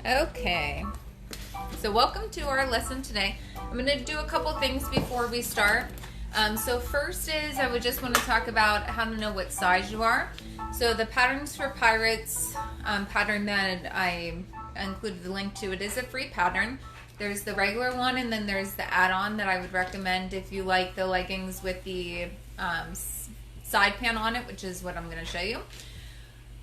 Okay, so welcome to our lesson today. I'm going to do a couple things before we start. So first is I would just want to talk about how to know what size you are. So the Patterns for Pirates pattern that I included the link to, it is a free pattern. There's the regular one, and then there's the add-on that I would recommend if you like the leggings with the side pan on it, which is what I'm going to show you.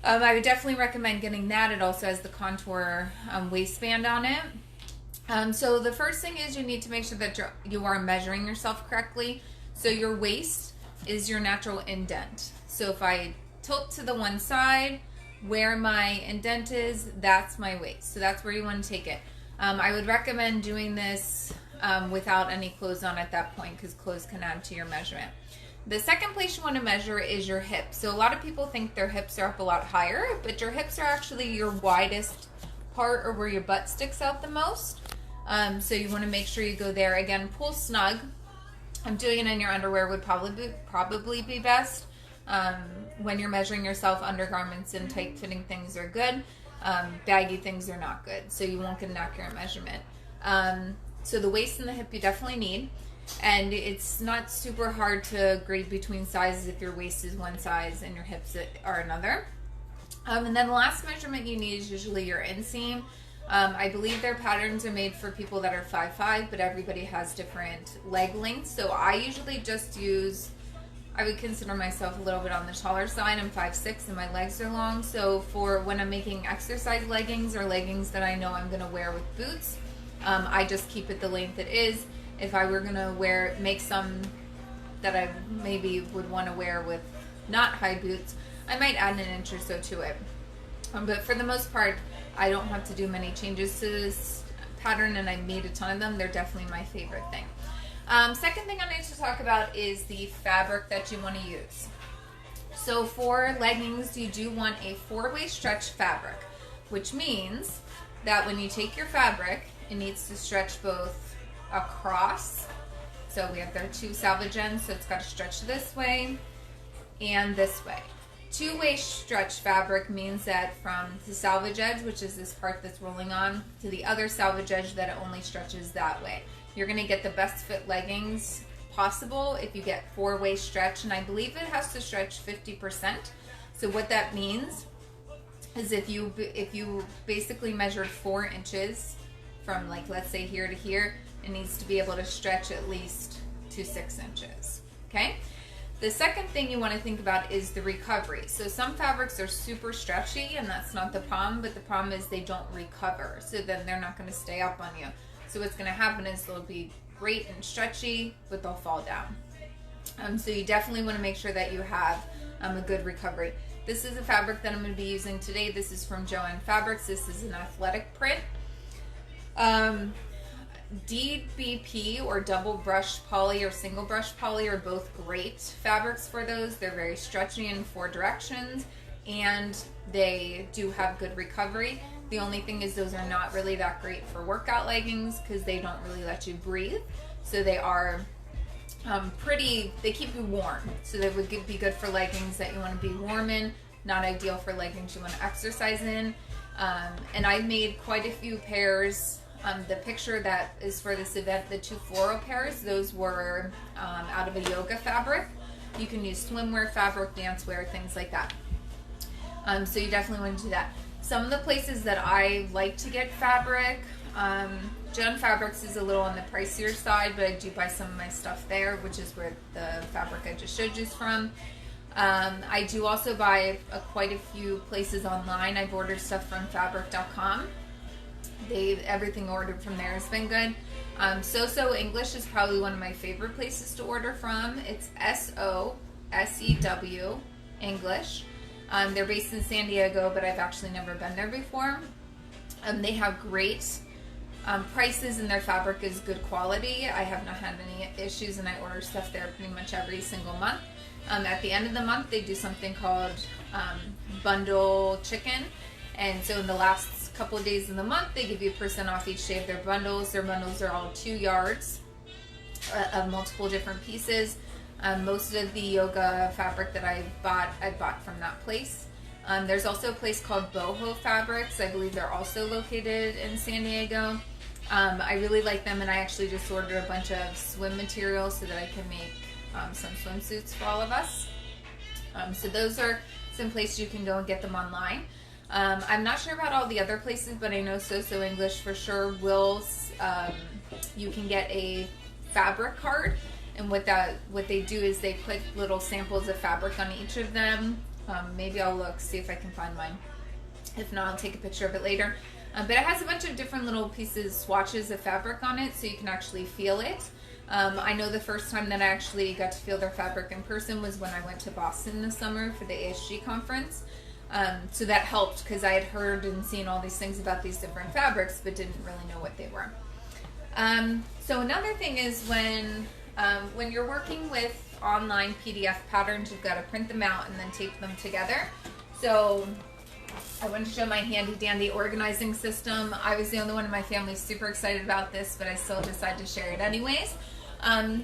I would definitely recommend getting that. It also has the contour waistband on it. So the first thing is you need to make sure that you are measuring yourself correctly. So your waist is your natural indent. So if I tilt to the one side, where my indent is, that's my waist. So that's where you want to take it. I would recommend doing this without any clothes on at that point, because clothes can add to your measurement. The second place you want to measure is your hips. So a lot of people think their hips are up a lot higher, but your hips are actually your widest part, or where your butt sticks out the most. So you want to make sure you go there. Again, pull snug. Doing it in your underwear would probably be best. When you're measuring yourself, undergarments and tight fitting things are good. Baggy things are not good, so you won't get an accurate measurement. So the waist and the hip you definitely need. And it's not super hard to grade between sizes if your waist is one size and your hips are another. And then the last measurement you need is usually your inseam. I believe their patterns are made for people that are 5'5", but everybody has different leg lengths. So I usually just use, I would consider myself a little bit on the taller side. I'm 5'6" and my legs are long. So for when I'm making exercise leggings or leggings that I know I'm going to wear with boots, I just keep it the length it is. If I were going to make some that I maybe would want to wear with not high boots, I might add an inch or so to it. But for the most part, I don't have to do many changes to this pattern, and I made a ton of them. They're definitely my favorite thing. Second thing I need to talk about is the fabric that you want to use. So for leggings, you do want a 4-way stretch fabric, which means that when you take your fabric, it needs to stretch both across. So we have their 2 salvage ends, so it's got to stretch this way and this way. 2-way stretch fabric means that from the salvage edge, which is this part that's rolling on, to the other salvage edge, that it only stretches that way. You're going to get the best fit leggings possible if you get 4-way stretch, and I believe it has to stretch 50%. So what that means is if you basically measured 4 inches from, like, let's say here to here, it needs to be able to stretch at least to 6 inches. Okay? The second thing you want to think about is the recovery. So some fabrics are super stretchy, and that's not the problem, but the problem is they don't recover. So then they're not going to stay up on you. So what's going to happen is they'll be great and stretchy, but they'll fall down. So you definitely want to make sure that you have a good recovery. This is a fabric that I'm going to be using today. This is from Joann Fabrics. This is an athletic print. DBP or double brush poly or single brush poly are both great fabrics for those. They're very stretchy in 4 directions, and they do have good recovery. The only thing is those are not really that great for workout leggings because they don't really let you breathe. So they are they keep you warm. So they would be good for leggings that you want to be warm in, not ideal for leggings you want to exercise in. And I made quite a few pairs. The picture that is for this event, the 2 floral pairs, those were out of a yoga fabric. You can use swimwear fabric, dance wear, things like that. So you definitely want to do that. Some of the places that I like to get fabric, Joann Fabrics is a little on the pricier side, but I do buy some of my stuff there, which is where the fabric I just showed you is from. I do also buy quite a few places online. I've ordered stuff from fabric.com. Everything ordered from there has been good. So English is probably one of my favorite places to order from. It's SOSEW English. They're based in San Diego, but I've actually never been there before. They have great prices, and their fabric is good quality. I have not had any issues, and I order stuff there pretty much every single month. At the end of the month, they do something called Bundle Chicken. And so in the last couple of days of the month, they give you % off each day of their bundles. Their bundles are all 2 yards of multiple different pieces. Most of the yoga fabric that I bought from that place. There's also a place called Boho Fabrics. I believe they're also located in San Diego. I really like them, and I actually just ordered a bunch of swim material so that I can make some swimsuits for all of us. So those are some places you can go and get them online. I'm not sure about all the other places, but I know So English for sure will. You can get a fabric card, and what they do is they put little samples of fabric on each of them. Maybe I'll look, see if I can find mine. If not, I'll take a picture of it later. But it has a bunch of different little pieces, swatches of fabric on it, so you can actually feel it. I know the first time that I actually got to feel their fabric in person was when I went to Boston this summer for the ASG conference. So that helped because I had heard and seen all these things about these different fabrics, but didn't really know what they were. So another thing is when you're working with online PDF patterns, you've got to print them out and then tape them together. So I want to show my handy dandy organizing system. I was the only one in my family super excited about this, but I still decided to share it anyways.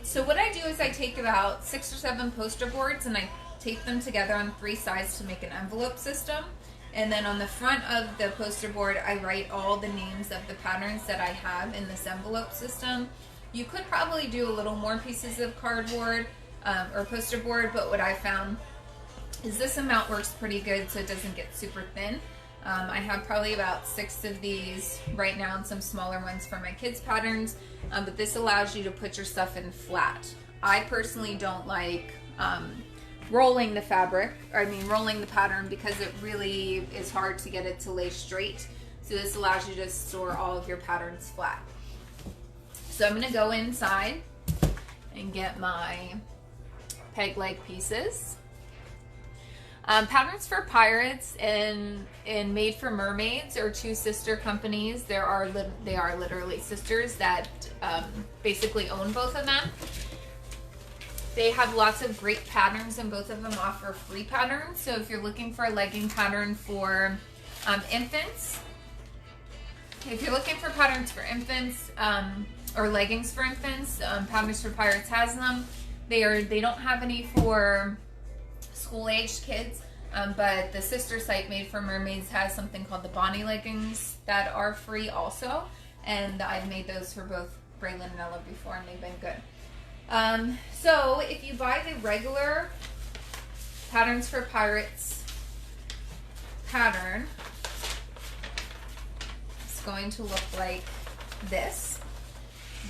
So what I do is I take about 6 or 7 poster boards and I tape them together on 3 sides to make an envelope system. And then on the front of the poster board, I write all the names of the patterns that I have in this envelope system. You could probably do a little more pieces of cardboard or poster board, but what I found is this amount works pretty good so it doesn't get super thin. I have probably about 6 of these right now and some smaller ones for my kids' patterns, but this allows you to put your stuff in flat. I personally don't like rolling the pattern because it really is hard to get it to lay straight. So this allows you to store all of your patterns flat. So I'm going to go inside and get my peg leg pieces. Patterns for Pirates and Made for Mermaids are 2 sister companies. They are literally sisters that basically own both of them. They have lots of great patterns, and both of them offer free patterns. So if you're looking for a legging pattern for infants, if you're looking for patterns for infants or leggings for infants, Patterns for Pirates has them. They don't have any for school-aged kids, but the sister site Made for Mermaids has something called the Bonnie leggings that are free also, and I've made those for both Braylon and Ella before, and they've been good. So if you buy the regular Patterns for Pirates pattern, it's going to look like this.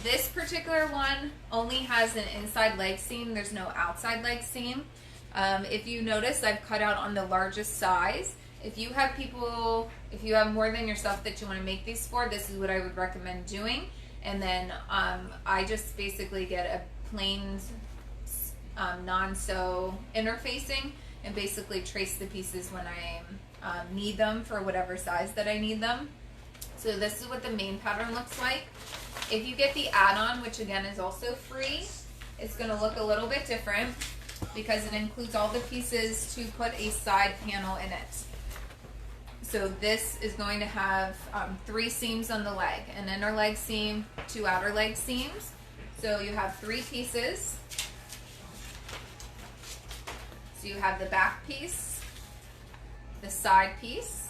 This particular one only has an inside leg seam. There's no outside leg seam. If you notice, I've cut out on the largest size. If you have more than yourself that you want to make these for, this is what I would recommend doing. And then I just basically get a plain non-sew interfacing and basically trace the pieces when I need them for whatever size that I need them. So this is what the main pattern looks like. If you get the add-on, which again is also free, it's going to look a little bit different because it includes all the pieces to put a side panel in it. So this is going to have 3 seams on the leg, an inner leg seam, 2 outer leg seams. So you have 3 pieces. So you have the back piece, the side piece,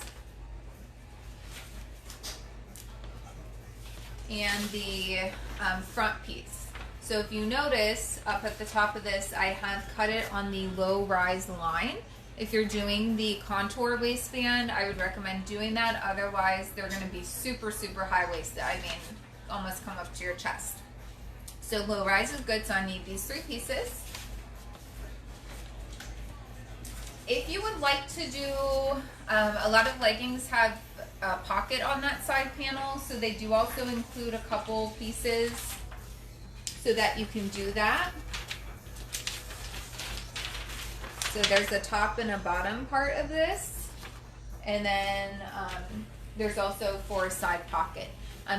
and the front piece. So if you notice up at the top of this, I have cut it on the low rise line. If you're doing the contour waistband, I would recommend doing that. Otherwise, they're going to be super, super high waisted. I mean, almost come up to your chest. So low rise is good, so I need these 3 pieces. If you would like to do, a lot of leggings have a pocket on that side panel, so they do also include a couple pieces so that you can do that. So there's a top and a bottom part of this, and then there's also for a side pocket.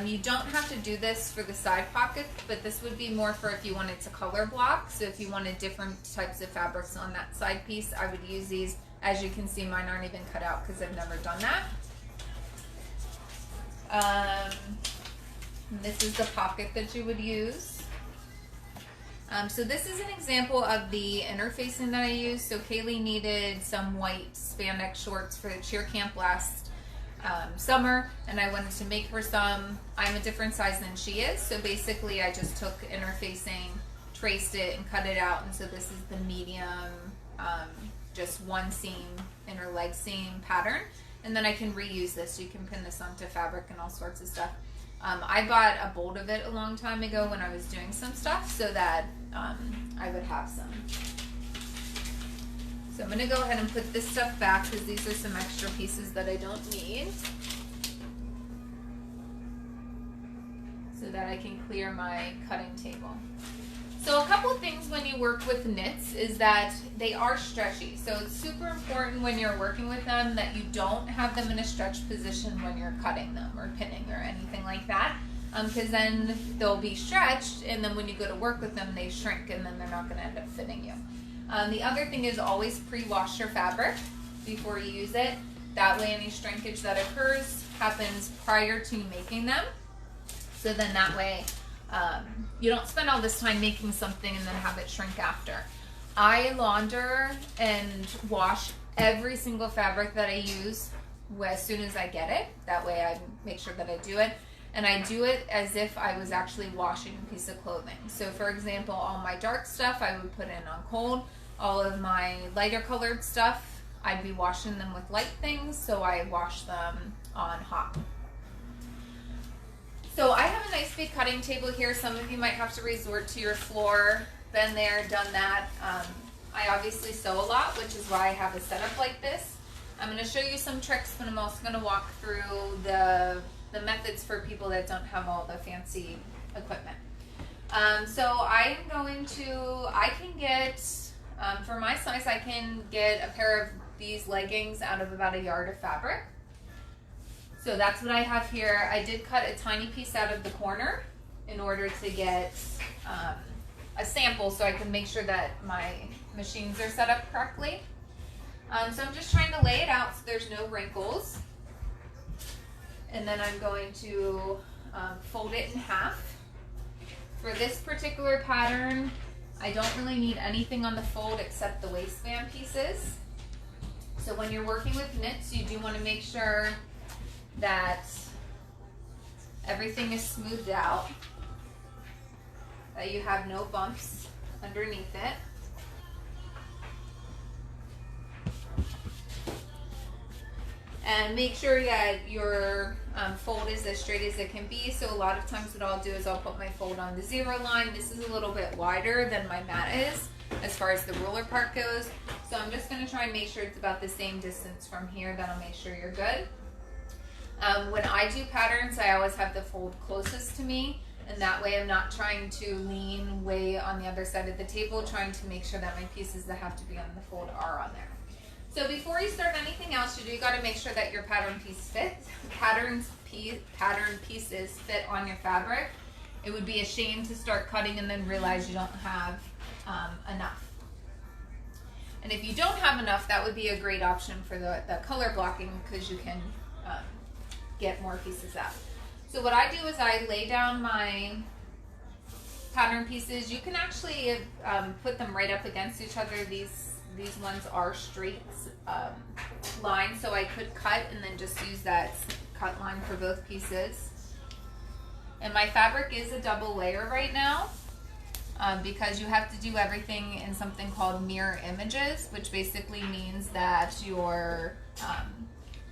You don't have to do this for the side pocket, but this would be more for if you wanted to color block. So if you wanted different types of fabrics on that side piece, I would use these. As you can see, mine aren't even cut out because I've never done that. This is the pocket that you would use. So this is an example of the interfacing that I used. So Kaylee needed some white spandex shorts for the cheer camp last summer, and I wanted to make her some. I'm a different size than she is, so basically I just took interfacing, traced it, and cut it out. And so this is the medium, just one seam inner leg seam pattern, and then I can reuse this. You can pin this onto fabric and all sorts of stuff. I bought a bolt of it a long time ago when I was doing some stuff so that I would have some. So I'm going to go ahead and put this stuff back because these are some extra pieces that I don't need, so that I can clear my cutting table. So a couple things when you work with knits is that they are stretchy. So it's super important when you're working with them that you don't have them in a stretched position when you're cutting them or pinning or anything like that, because then they'll be stretched, and then when you go to work with them they shrink, and then they're not going to end up fitting you. The other thing is always pre-wash your fabric before you use it. That way any shrinkage that occurs happens prior to making them. So then that way you don't spend all this time making something and then have it shrink after. I launder and wash every single fabric that I use as soon as I get it. That way I make sure that I do it. And I do it as if I was actually washing a piece of clothing. So for example, all my dark stuff I would put in on cold. All of my lighter colored stuff, I'd be washing them with light things, so I wash them on hot. So I have a nice big cutting table here. Some of you might have to resort to your floor. Been there, done that. I obviously sew a lot, which is why I have a setup like this. I'm going to show you some tricks, but I'm also going to walk through the methods for people that don't have all the fancy equipment. So I'm going to, I can get, for my size, I can get a pair of these leggings out of about a yard of fabric. So that's what I have here. I did cut a tiny piece out of the corner in order to get a sample so I can make sure that my machines are set up correctly. So I'm just trying to lay it out so there's no wrinkles. And then I'm going to fold it in half. For this particular pattern, I don't really need anything on the fold except the waistband pieces. So when you're working with knits, you do want to make sure that everything is smoothed out, that you have no bumps underneath it. And make sure that your fold is as straight as it can be. So a lot of times what I'll do is I'll put my fold on the 0 line. This is a little bit wider than my mat is as far as the ruler part goes. So I'm just going to try and make sure it's about the same distance from here. That'll make sure you're good. When I do patterns, I always have the fold closest to me, and that way I'm not trying to lean way on the other side of the table, trying to make sure that my pieces that have to be on the fold are on there. So before you start anything else, you got to make sure that your pattern piece fits. Pattern pieces fit on your fabric. It would be a shame to start cutting and then realize you don't have enough. And if you don't have enough, that would be a great option for the color blocking, because you can get more pieces out. So what I do is I lay down my pattern pieces. You can actually put them right up against each other. These ones are straight lines, so I could cut and then just use that cut line for both pieces. And my fabric is a double layer right now, because you have to do everything in something called mirror images, which basically means that your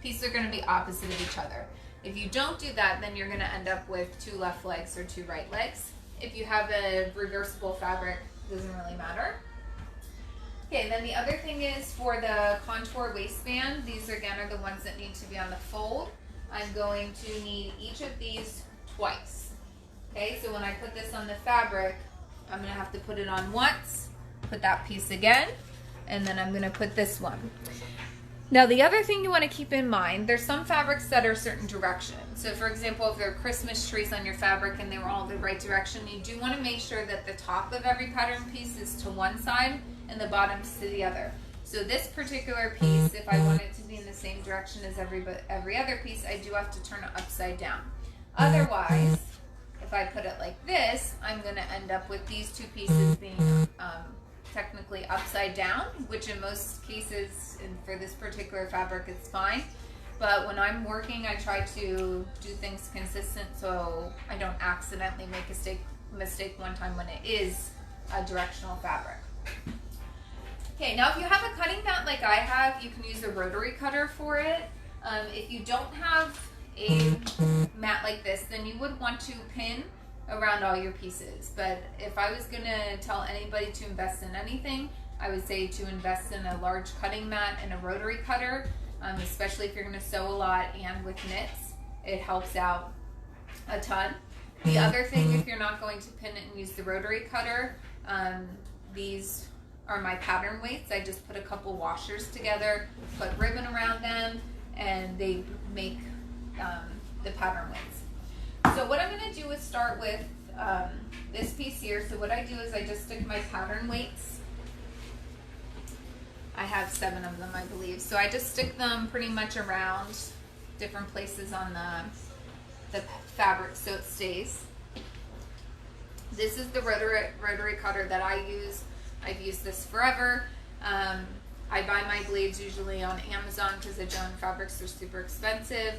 pieces are going to be opposite of each other. If you don't do that, then you're going to end up with 2 left legs or 2 right legs. If you have a reversible fabric, it doesn't really matter. Okay, then the other thing is for the contour waistband, these again are the ones that need to be on the fold. I'm going to need each of these twice. Okay, so when I put this on the fabric, I'm going to have to put it on once, put that piece again, and then I'm going to put this one. Now the other thing you want to keep in mind, there's some fabrics that are certain directions. So for example, if there are Christmas trees on your fabric and they were all the right direction, you do want to make sure that the top of every pattern piece is to one side and the bottom's to the other. So this particular piece, if I want it to be in the same direction as every other piece, I do have to turn it upside down. Otherwise, if I put it like this, I'm going to end up with these two pieces being technically upside down, which in most cases, and for this particular fabric, it's fine. But when I'm working, I try to do things consistent so I don't accidentally make a mistake one time when it is a directional fabric. Okay, now if you have a cutting mat like I have, you can use a rotary cutter for it. If you don't have a mat like this, then you would want to pin around all your pieces. But if I was going to tell anybody to invest in anything, I would say to invest in a large cutting mat and a rotary cutter, especially if you're going to sew a lot and with knits. It helps out a ton. The other thing, if you're not going to pin it and use the rotary cutter, these are my pattern weights. I just put a couple washers together, put ribbon around them, and they make the pattern weights. So what I'm going to do is start with this piece here. So what I do is I just stick my pattern weights. I have 7 of them, I believe. So I just stick them pretty much around different places on the fabric so it stays. This is the rotary cutter that I use. I've used this forever. I buy my blades usually on Amazon because the Joan fabrics are super expensive.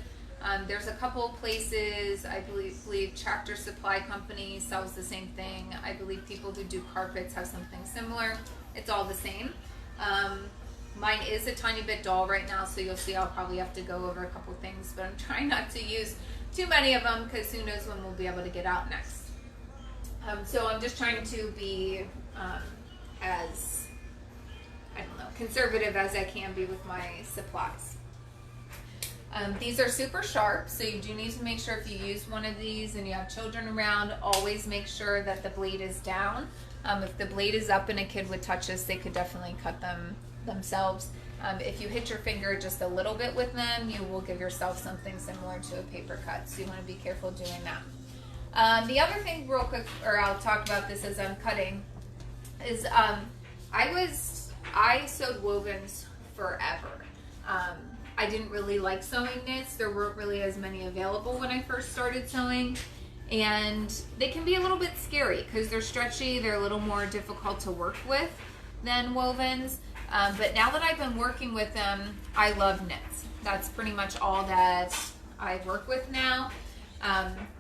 There's a couple places, I believe Tractor Supply Company sells the same thing. I believe people who do carpets have something similar. It's all the same. Mine is a tiny bit dull right now, so you'll see I'll probably have to go over a couple things, but I'm trying not to use too many of them because who knows when we'll be able to get out next. So I'm just trying to be as, I don't know, conservative as I can be with my supplies. These are super sharp, so you do need to make sure if you use one of these and you have children around, always make sure that the blade is down. If the blade is up and a kid would touch this, they could definitely cut them themselves. If you hit your finger just a little bit with them, you will give yourself something similar to a paper cut, so you want to be careful doing that. The other thing real quick, or I'll talk about this as I'm cutting, is I sewed wovens forever. I didn't really like sewing knits. There weren't really as many available when I first started sewing, and they can be a little bit scary because they're stretchy. They're a little more difficult to work with than wovens, but now that I've been working with them, I love knits. That's pretty much all that I work with now.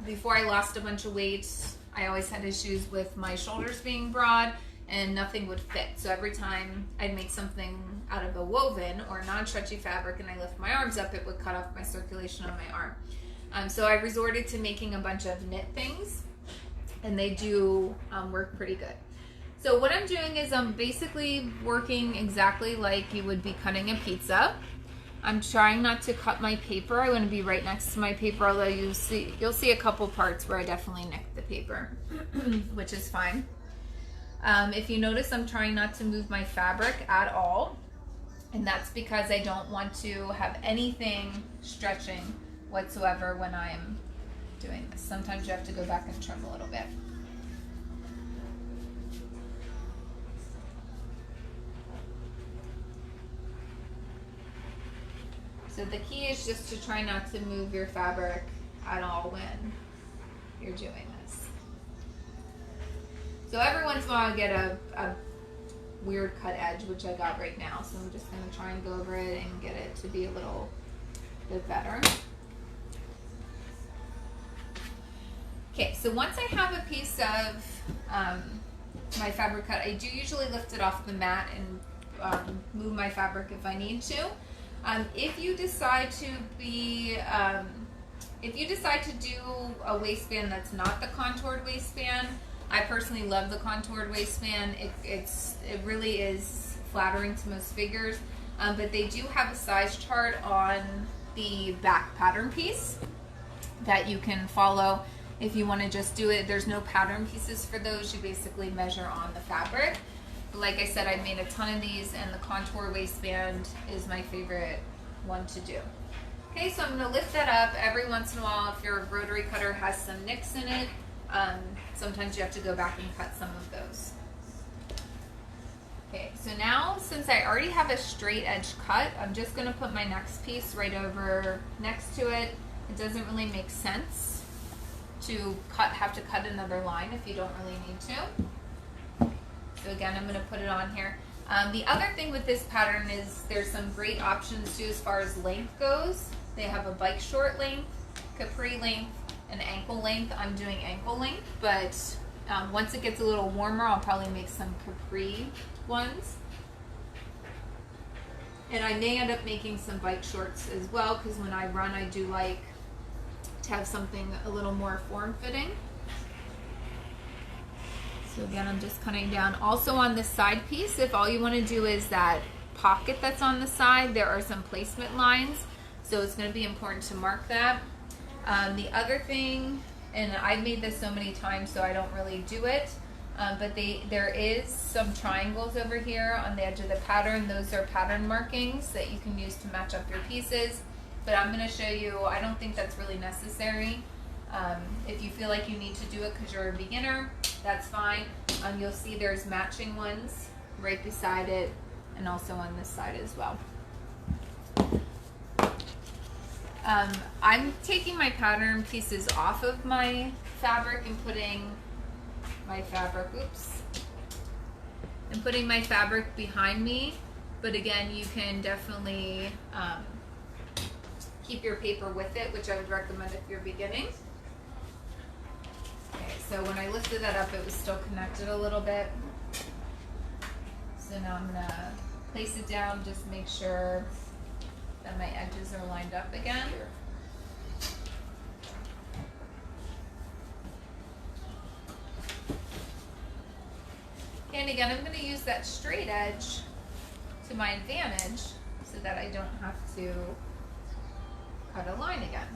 Before I lost a bunch of weight, I always had issues with my shoulders being broad and nothing would fit. So every time I'd make something out of a woven or non-stretchy fabric and I lift my arms up, it would cut off my circulation on my arm. So I resorted to making a bunch of knit things, and they do work pretty good. So what I'm doing is I'm basically working exactly like you would be cutting a pizza. I'm trying not to cut my paper. I want to be right next to my paper, although you'll see a couple parts where I definitely nicked the paper, which is fine. If you notice, I'm trying not to move my fabric at all, and that's because I don't want to have anything stretching whatsoever when I'm doing this. Sometimes you have to go back and trim a little bit. So the key is just to try not to move your fabric at all when you're doing this. So every once in a while I get a weird cut edge, which I got right now. So I'm just going to try and go over it and get it to be a little bit better. Okay, so once I have a piece of my fabric cut, I do usually lift it off the mat and move my fabric if I need to. If you decide to do a waistband that's not the contoured waistband, I personally love the contoured waistband. It really is flattering to most figures, but they do have a size chart on the back pattern piece that you can follow if you want to just do it. There's no pattern pieces for those. You basically measure on the fabric. Like I said, I've made a ton of these, and the contour waistband is my favorite one to do. Okay, so I'm going to lift that up. Every once in a while, if your rotary cutter has some nicks in it, sometimes you have to go back and cut some of those. Okay, so now since I already have a straight edge cut, I'm just going to put my next piece right over next to it. It doesn't really make sense to have to cut another line if you don't really need to. So again, I'm going to put it on here. The other thing with this pattern is there's some great options too as far as length goes. They have a bike short length, capri length, and ankle length. I'm doing ankle length, but once it gets a little warmer, I'll probably make some capri ones. And I may end up making some bike shorts as well, because when I run, I do like to have something a little more form-fitting. So again, I'm just cutting down. Also on this side piece, if all you want to do is that pocket that's on the side, there are some placement lines. So it's going to be important to mark that. The other thing, and I've made this so many times so I don't really do it, but there is some triangles over here on the edge of the pattern. Those are pattern markings that you can use to match up your pieces. But I'm going to show you, I don't think that's really necessary. If you feel like you need to do it because you're a beginner, that's fine. You'll see there's matching ones right beside it and also on this side as well. I'm taking my pattern pieces off of my fabric and putting my fabric behind me. But again, you can definitely keep your paper with it, which I would recommend if you're beginning. Okay, so when I lifted that up, it was still connected a little bit. So now I'm gonna place it down, just make sure that my edges are lined up again. And again, I'm going to use that straight edge to my advantage so that I don't have to cut a line again.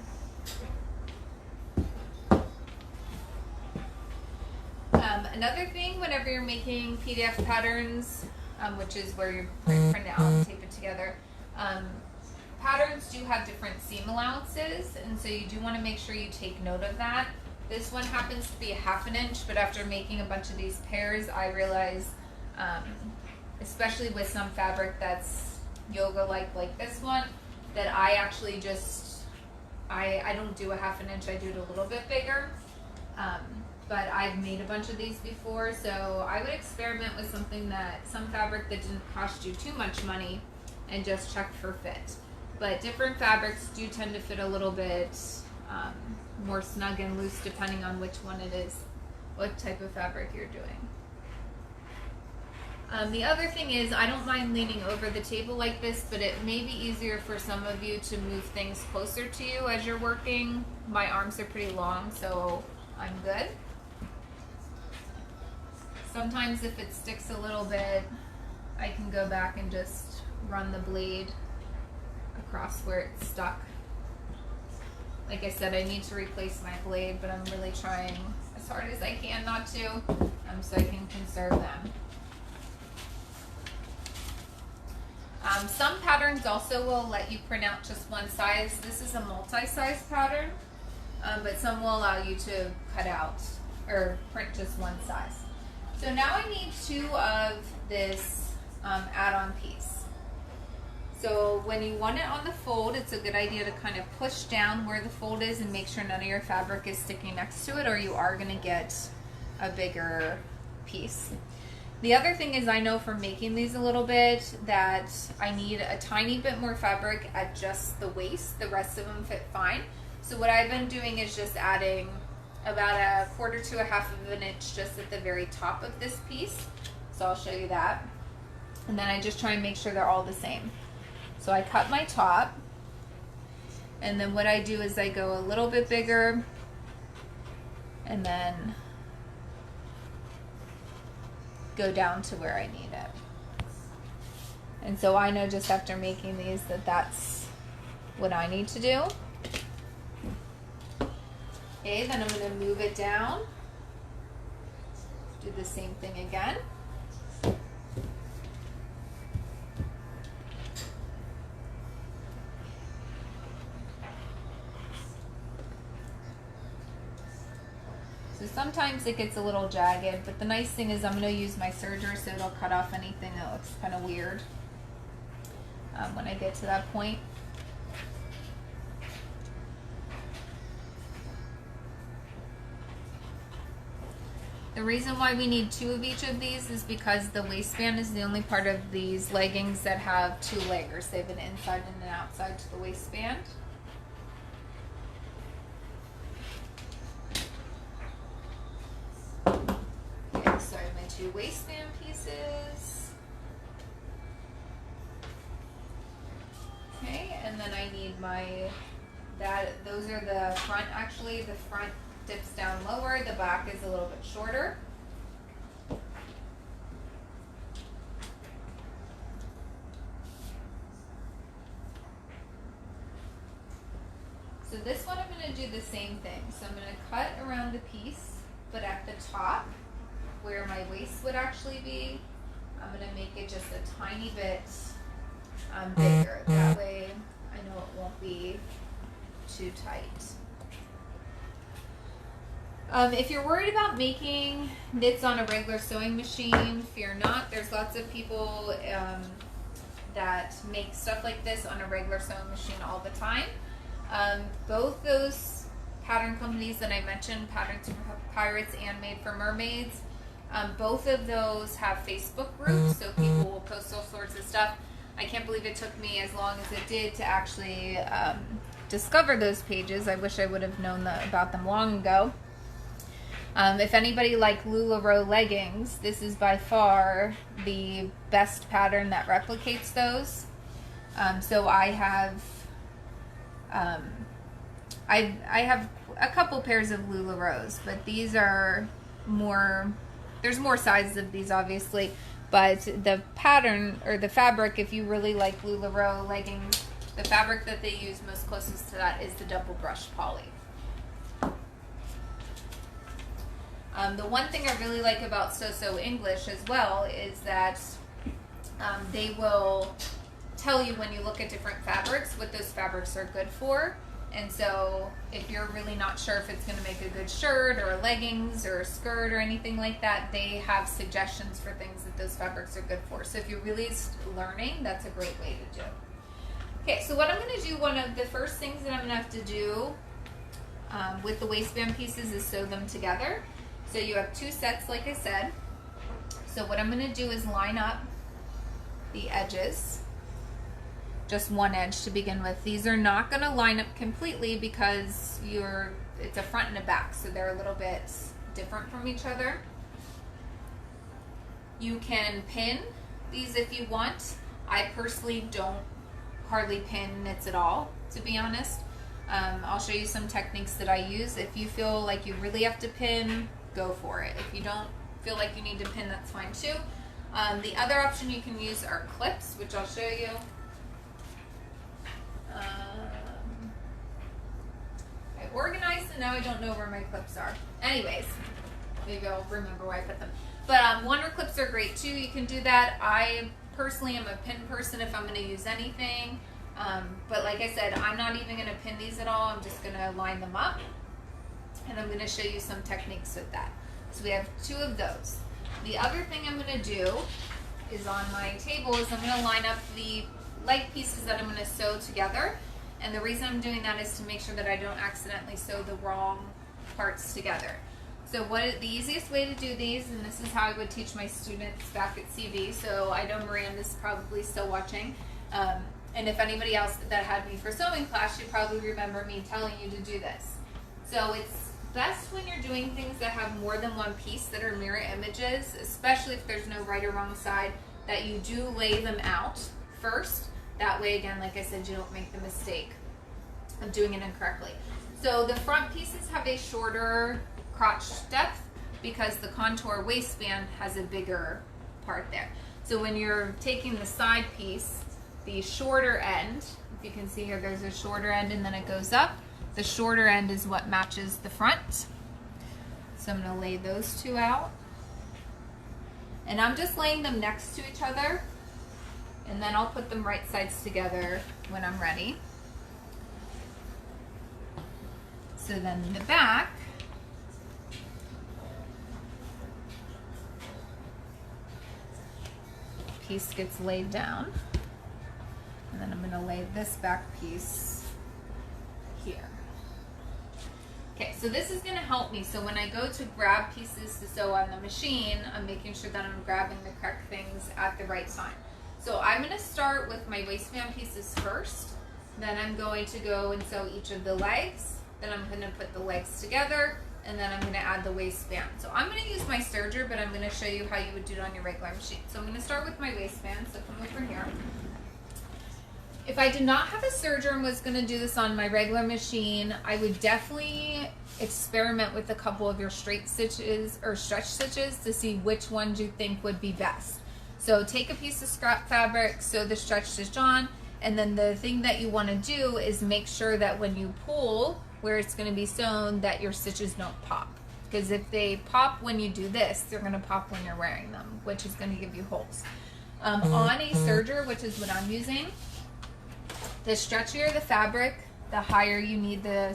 Another thing, whenever you're making PDF patterns, which is where you print it out and tape it together, patterns do have different seam allowances, and so you do want to make sure you take note of that. This one happens to be a 1/2 inch, but after making a bunch of these pairs, I realize, especially with some fabric that's yoga-like this one, that I actually just, I don't do a 1/2 inch, I do it a little bit bigger. But I've made a bunch of these before, so I would experiment with some fabric that didn't cost you too much money and just check for fit. But different fabrics do tend to fit a little bit more snug and loose depending on which one it is, what type of fabric you're doing. The other thing is, I don't mind leaning over the table like this, but it may be easier for some of you to move things closer to you as you're working. My arms are pretty long, so I'm good. Sometimes if it sticks a little bit, I can go back and just run the blade across where it's stuck. Like I said, I need to replace my blade, but I'm really trying as hard as I can not to, so I can conserve them. Some patterns also will let you print out just one size. This is a multi-size pattern, but some will allow you to cut out or print just one size. So now I need 2 of this add-on piece. So when you want it on the fold, it's a good idea to kind of push down where the fold is and make sure none of your fabric is sticking next to it, or you are going to get a bigger piece. The other thing is, I know from making these a little bit that I need a tiny bit more fabric at just the waist. The rest of them fit fine. So what I've been doing is just adding about 1/4 to 1/2 of an inch just at the very top of this piece. So I'll show you that. And then I just try and make sure they're all the same. So I cut my top, and then what I do is I go a little bit bigger, and then go down to where I need it. And so I know just after making these that that's what I need to do. Okay, then I'm going to move it down. Do the same thing again. So sometimes it gets a little jagged, but the nice thing is I'm going to use my serger, so it'll cut off anything that looks kind of weird when I get to that point. The reason why we need 2 of each of these is because the waistband is the only part of these leggings that have 2 layers. They have an inside and an outside to the waistband. Okay, so I have my 2 waistband pieces. Okay, and then I need those are the front actually. The front dips down lower, the back is a little bit shorter. So this one I'm going to do the same thing. So I'm going to cut around the piece, but at the top where my waist would actually be, I'm going to make it just a tiny bit bigger. That way I know it won't be too tight. If you're worried about making knits on a regular sewing machine, fear not. There's lots of people that make stuff like this on a regular sewing machine all the time. Both those pattern companies that I mentioned, Patterns for Pirates and Made for Mermaids, both of those have Facebook groups, so people will post all sorts of stuff. I can't believe it took me as long as it did to actually discover those pages. I wish I would have known about them long ago. If anybody like LuLaRoe leggings, this is by far the best pattern that replicates those. So I have I have a couple pairs of LuLaRoes, but these are more, there's more sizes of these obviously, but the pattern or the fabric, if you really like LuLaRoe leggings, the fabric that they use most closest to that is the double brushed poly. The one thing I really like about So English as well is that they will tell you when you look at different fabrics what those fabrics are good for. And so if you're really not sure if it's going to make a good shirt or leggings or a skirt or anything like that, they have suggestions for things that those fabrics are good for. So if you're really learning, that's a great way to do. Okay, so what I'm going to do, one of the first things that I'm going to have to do with the waistband pieces is sew them together. So you have 2 sets, like I said. So what I'm going to do is line up the edges, just one edge to begin with. These are not going to line up completely because it's a front and a back, so they're a little bit different from each other. You can pin these if you want. I personally don't hardly pin knits at all, to be honest. I'll show you some techniques that I use. If you feel like you really have to pin, go for it. If you don't feel like you need to pin, that's fine too. The other option you can use are clips, which I'll show you. I organized and now I don't know where my clips are. Anyways, maybe I'll remember where I put them. But wonder clips are great too. You can do that. I personally am a pin person if I'm going to use anything. But like I said, I'm not even going to pin these at all. I'm just going to line them up. And I'm going to show you some techniques with that. So we have 2 of those. The other thing I'm going to do is on my table is I'm going to line up the leg pieces that I'm going to sew together. And the reason I'm doing that is to make sure that I don't accidentally sew the wrong parts together. So the easiest way to do these, and this is how I would teach my students back at CV, so I know Miranda's probably still watching, and if anybody else that had me for sewing class, you probably remember me telling you to do this. So it's best when you're doing things that have more than one piece that are mirror images, especially if there's no right or wrong side, that you do lay them out first. That way, again, like I said, you don't make the mistake of doing it incorrectly. So the front pieces have a shorter crotch depth because the contour waistband has a bigger part there. So when you're taking the side piece, the shorter end, if you can see here, there's a shorter end and then it goes up. The shorter end is what matches the front. So I'm going to lay those 2 out. And I'm just laying them next to each other. And then I'll put them right sides together when I'm ready. So then in the back, piece gets laid down. And then I'm going to lay this back piece here. Okay, So this is going to help me. So when I go to grab pieces to sew on the machine, I'm making sure that I'm grabbing the correct things at the right time. So I'm going to start with my waistband pieces first. Then I'm going to go and sew each of the legs. Then I'm going to put the legs together, and then I'm going to add the waistband. So I'm going to use my serger, but I'm going to show you how you would do it on your regular machine. So I'm going to start with my waistband. So come over here. If I did not have a serger and was going to do this on my regular machine, I would definitely experiment with a couple of your straight stitches or stretch stitches to see which ones you think would be best. So take a piece of scrap fabric, sew the stretch stitch on, and then the thing that you want to do is make sure that when you pull where it's going to be sewn, that your stitches don't pop. Because if they pop when you do this, they're going to pop when you're wearing them, which is going to give you holes. On a serger, which is what I'm using, the stretchier the fabric, the higher you need the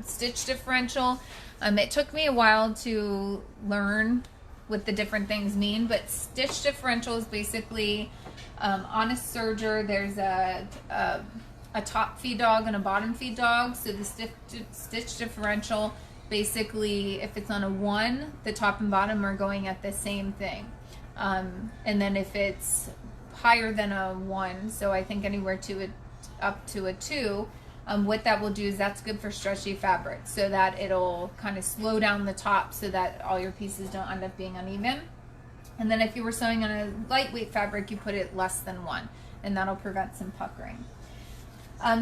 stitch differential. It took me a while to learn what the different things mean, but stitch differential is basically on a serger, there's a top feed dog and a bottom feed dog. So the stitch differential, basically, if it's on a 1, the top and bottom are going at the same thing. And then if it's higher than a 1, so I think anywhere to up to a 2, what that will do is that's good for stretchy fabric, so that it'll kind of slow down the top so that all your pieces don't end up being uneven. And then if you were sewing on a lightweight fabric, you put it less than 1, and that'll prevent some puckering.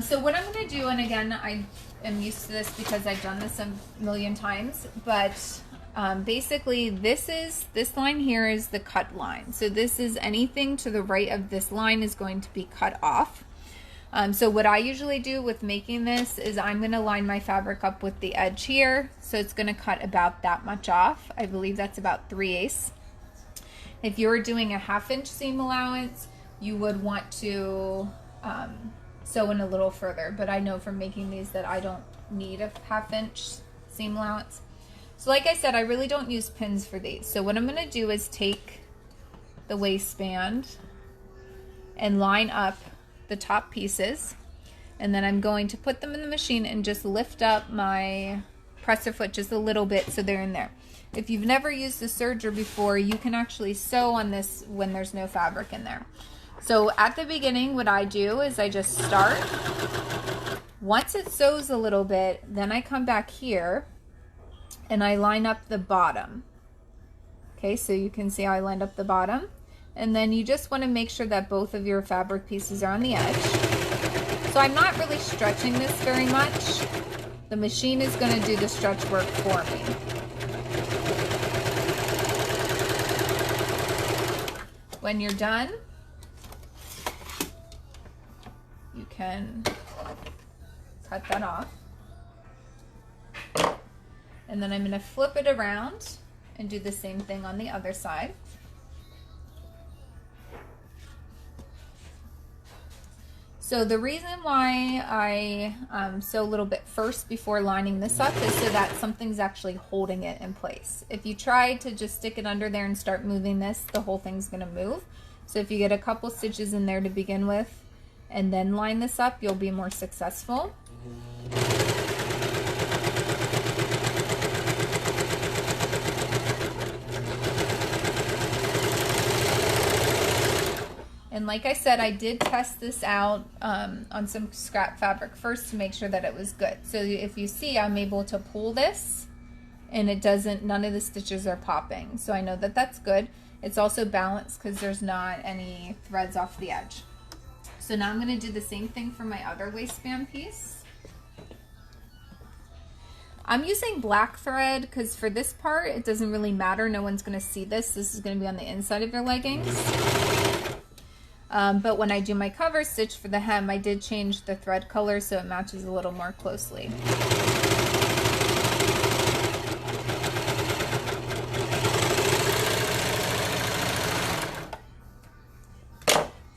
So what I'm going to do, and again, I am used to this because I've done this a million times, but basically this line here is the cut line. So this is anything to the right of this line is going to be cut off. So what I usually do with making this is I'm going to line my fabric up with the edge here. So it's going to cut about that much off. I believe that's about 3/8. If you're doing a 1/2 inch seam allowance, you would want to sew in a little further. But I know from making these that I don't need a 1/2 inch seam allowance. So like I said, I really don't use pins for these. So what I'm going to do is take the waistband and line up the top pieces, and then I'm going to put them in the machine and just lift up my presser foot just a little bit so they're in there. If you've never used a serger before, you can actually sew on this when there's no fabric in there. So at the beginning, what I do is I just start. Once it sews a little bit, then I come back here and I line up the bottom. Okay, so you can see how I lined up the bottom. And then you just want to make sure that both of your fabric pieces are on the edge. So I'm not really stretching this very much. The machine is going to do the stretch work for me. When you're done, you can cut that off. And then I'm going to flip it around and do the same thing on the other side. So the reason why I sew a little bit first before lining this up is so that something's actually holding it in place. If you try to just stick it under there and start moving this, the whole thing's going to move. So if you get a couple stitches in there to begin with and then line this up, you'll be more successful. And like I said, I did test this out on some scrap fabric first to make sure that it was good. So if you see, I'm able to pull this and it doesn't, none of the stitches are popping. So I know that that's good. It's also balanced because there's not any threads off the edge. So now I'm going to do the same thing for my other waistband piece. I'm using black thread because for this part, it doesn't really matter. No one's going to see this. This is going to be on the inside of your leggings. But when I do my cover stitch for the hem, I did change the thread color so it matches a little more closely.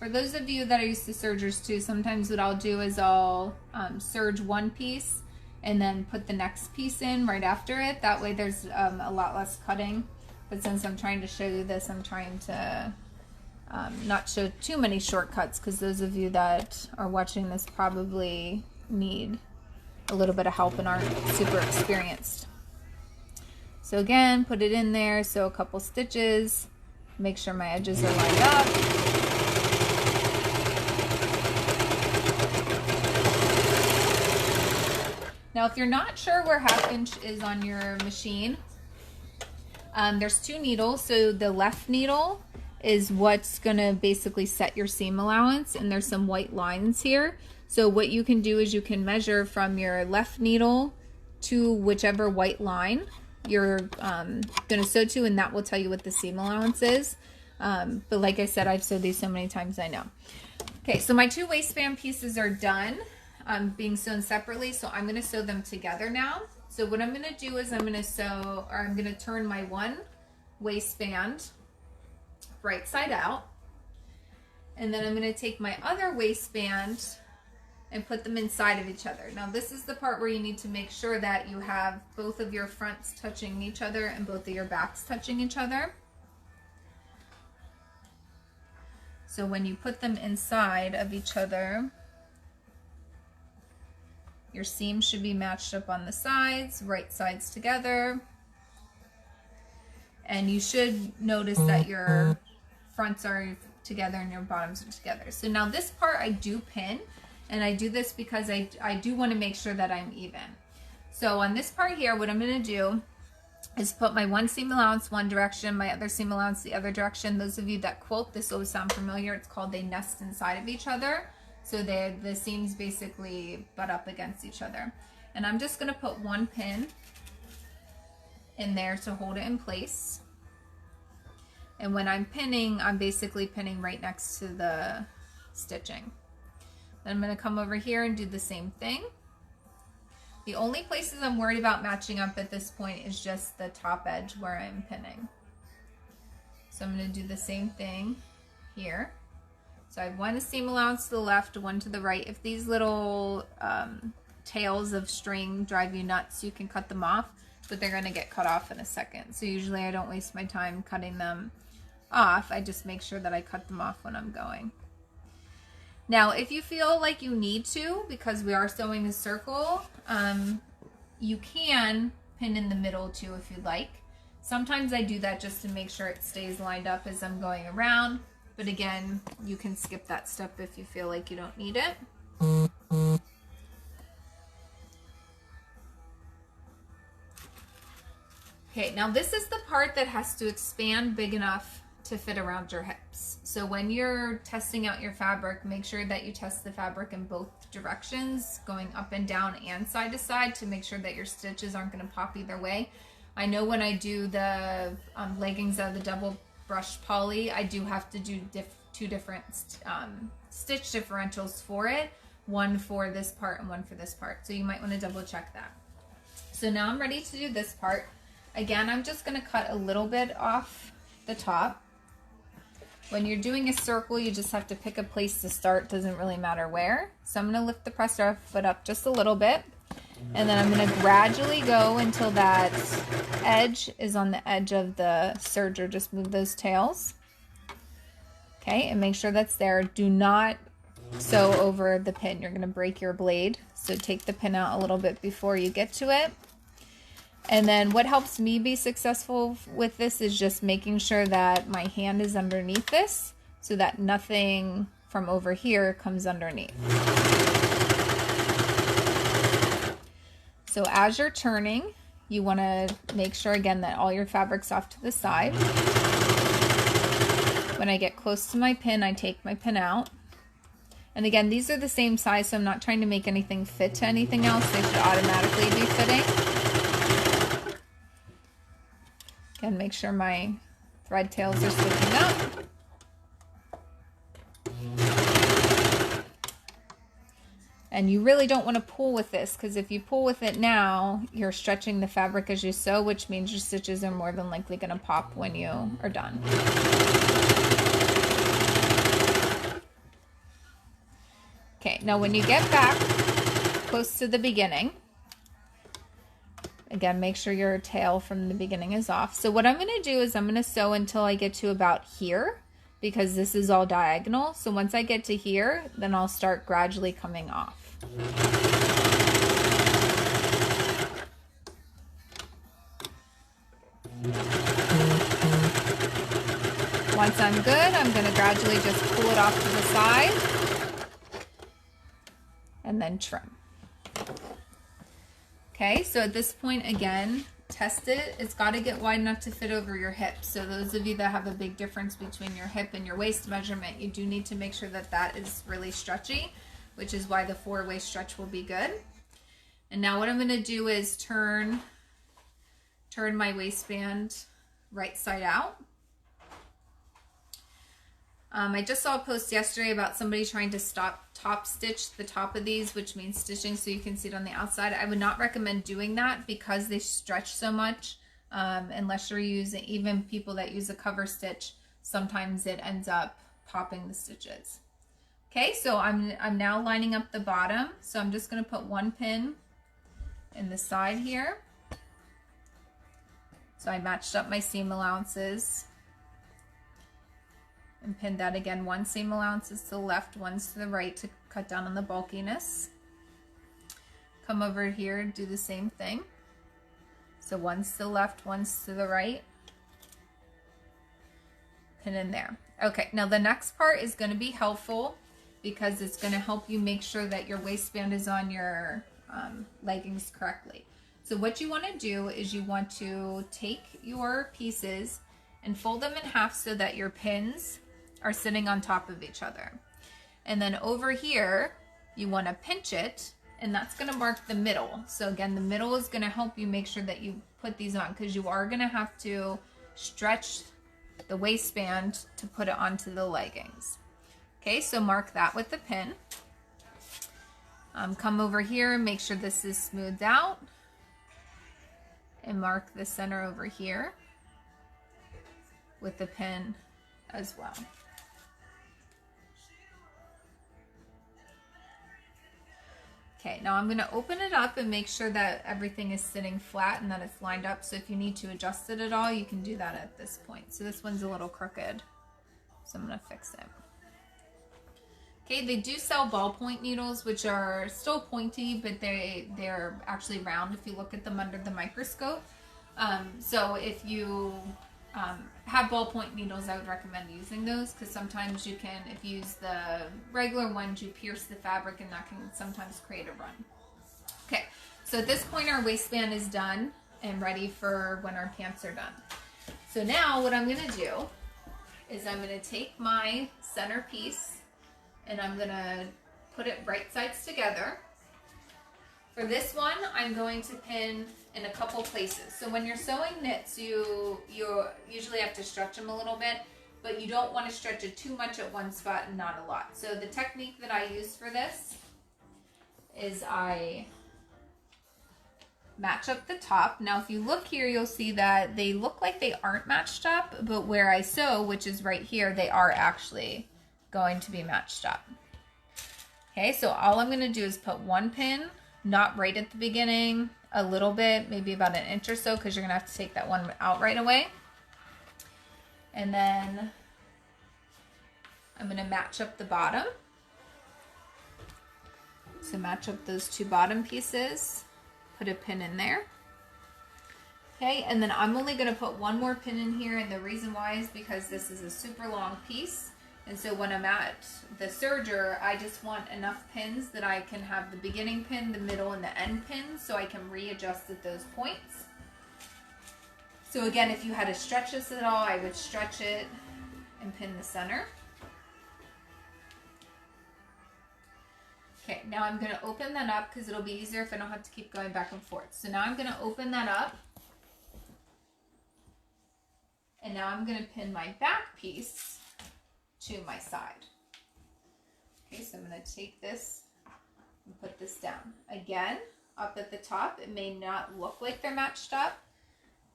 For those of you that are used to sergers too, sometimes what I'll do is I'll serge one piece and then put the next piece in right after it. That way there's a lot less cutting. But since I'm trying to show you this, I'm trying to not show too many shortcuts because those of you that are watching this probably need a little bit of help and aren't super experienced. So again, put it in there, sew a couple stitches, make sure my edges are lined up. Now, if you're not sure where 1/2 inch is on your machine, there's 2 needles. So the left needle is what's gonna basically set your seam allowance, and there's some white lines here. So what you can do is you can measure from your left needle to whichever white line you're gonna sew to, and that will tell you what the seam allowance is. But like I said, I've sewed these so many times I know. Okay, so my 2 waistband pieces are done being sewn separately, so I'm gonna sew them together now. So what I'm gonna do is I'm gonna turn my one waistband right side out, and then I'm gonna take my other waistband and put them inside of each other. Now this is the part where you need to make sure that you have both of your fronts touching each other and both of your backs touching each other. So when you put them inside of each other, your seams should be matched up on the sides, right sides together. And you should notice that your fronts are together and your bottoms are together. So now this part I do pin, and I do this because I do want to make sure that I'm even. So on this part here, what I'm going to do is put my one seam allowance one direction, my other seam allowance the other direction. Those of you that quilt, this will sound familiar. It's called they nest inside of each other. So the seams basically butt up against each other. And I'm just going to put one pin in there to hold it in place. And when I'm pinning, I'm basically pinning right next to the stitching. Then I'm going to come over here and do the same thing. The only places I'm worried about matching up at this point is just the top edge where I'm pinning. So I'm going to do the same thing here. So I have one seam allowance to the left, one to the right. If these little tails of string drive you nuts, you can cut them off, but they're going to get cut off in a second. So usually I don't waste my time cutting them off. I just make sure that I cut them off when I'm going. Now, if you feel like you need to, because we are sewing a circle, you can pin in the middle too if you'd like. Sometimes I do that just to make sure it stays lined up as I'm going around. But again, you can skip that step if you feel like you don't need it. Okay, now this is the part that has to expand big enough to fit around your hips. So when you're testing out your fabric, make sure that you test the fabric in both directions, going up and down and side to side, to make sure that your stitches aren't going to pop either way. I know when I do the leggings out of the double brush poly, I do have to do 2 different stitch differentials for it, one for this part and one for this part. So you might want to double check that. So now I'm ready to do this part. Again, I'm just going to cut a little bit off the top. When you're doing a circle, you just have to pick a place to start. Doesn't really matter where. So I'm going to lift the pressed foot up just a little bit. And then I'm going to gradually go until that edge is on the edge of the serger. Just move those tails. Okay, and make sure that's there. Do not sew over the pin. You're going to break your blade. So take the pin out a little bit before you get to it. And then what helps me be successful with this is just making sure that my hand is underneath this so that nothing from over here comes underneath. So as you're turning, you want to make sure again that all your fabric's off to the side. When I get close to my pin, I take my pin out. And again, these are the same size, so I'm not trying to make anything fit to anything else. They should automatically be fitting. Again, make sure my thread tails are sticking up. And you really don't want to pull with this, because if you pull with it now, you're stretching the fabric as you sew, which means your stitches are more than likely going to pop when you are done. Okay, now when you get back close to the beginning, again, make sure your tail from the beginning is off. So what I'm going to do is I'm going to sew until I get to about here, because this is all diagonal. So once I get to here, then I'll start gradually coming off. Once I'm good, I'm going to gradually just pull it off to the side and then trim. Okay, so at this point, again, test it. It's got to get wide enough to fit over your hip. So those of you that have a big difference between your hip and your waist measurement, you do need to make sure that that is really stretchy, which is why the 4-way stretch will be good. And now what I'm going to do is turn my waistband right side out. I just saw a post yesterday about somebody trying to top stitch the top of these, which means stitching so you can see it on the outside. I would not recommend doing that because they stretch so much, unless you're using, even people that use a cover stitch, sometimes it ends up popping the stitches. Okay, so I'm now lining up the bottom. So I'm just going to put one pin in the side here. So I matched up my seam allowances. And pin that again, one seam allowances to the left, one's to the right to cut down on the bulkiness. Come over here, do the same thing. So one's to the left, one's to the right. Pin in there. Okay, now the next part is going to be helpful because it's going to help you make sure that your waistband is on your leggings correctly. So what you want to do is you want to take your pieces and fold them in half so that your pins are sitting on top of each other. And then over here, you want to pinch it, and that's going to mark the middle. So again, the middle is going to help you make sure that you put these on because you are going to have to stretch the waistband to put it onto the leggings. Okay, so mark that with the pin. Come over here and make sure this is smoothed out. And mark the center over here with the pin as well. Okay, now I'm going to open it up and make sure that everything is sitting flat and that it's lined up. So if you need to adjust it at all, you can do that at this point. So this one's a little crooked, so I'm going to fix it. Okay, they do sell ballpoint needles, which are still pointy, but they're actually round if you look at them under the microscope. So if you have ballpoint needles, I would recommend using those because sometimes you can, if you use the regular ones, you pierce the fabric and that can sometimes create a run. Okay, so at this point our waistband is done and ready for when our pants are done. So now what I'm going to do is I'm going to take my center piece and I'm going to put it right sides together. For this one, I'm going to pin in a couple places. So when you're sewing knits, you usually have to stretch them a little bit, but you don't want to stretch it too much at one spot and not a lot. So the technique that I use for this is I match up the top. Now if you look here, you'll see that they look like they aren't matched up, but where I sew, which is right here, they are actually going to be matched up. Okay, so all I'm going to do is put one pin, not right at the beginning, a little bit, maybe about an inch or so, because you're going to have to take that one out right away. And then I'm going to match up the bottom. So match up those two bottom pieces, put a pin in there. Okay, and then I'm only going to put one more pin in here, and the reason why is because this is a super long piece. And so when I'm at the serger, I just want enough pins that I can have the beginning pin, the middle, and the end pin, so I can readjust at those points. So again, if you had to stretch this at all, I would stretch it and pin the center. Okay, now I'm going to open that up because it'll be easier if I don't have to keep going back and forth. So now I'm going to open that up. And now I'm going to pin my back piece to my side. Okay, so I'm going to take this and put this down. Again, up at the top, it may not look like they're matched up,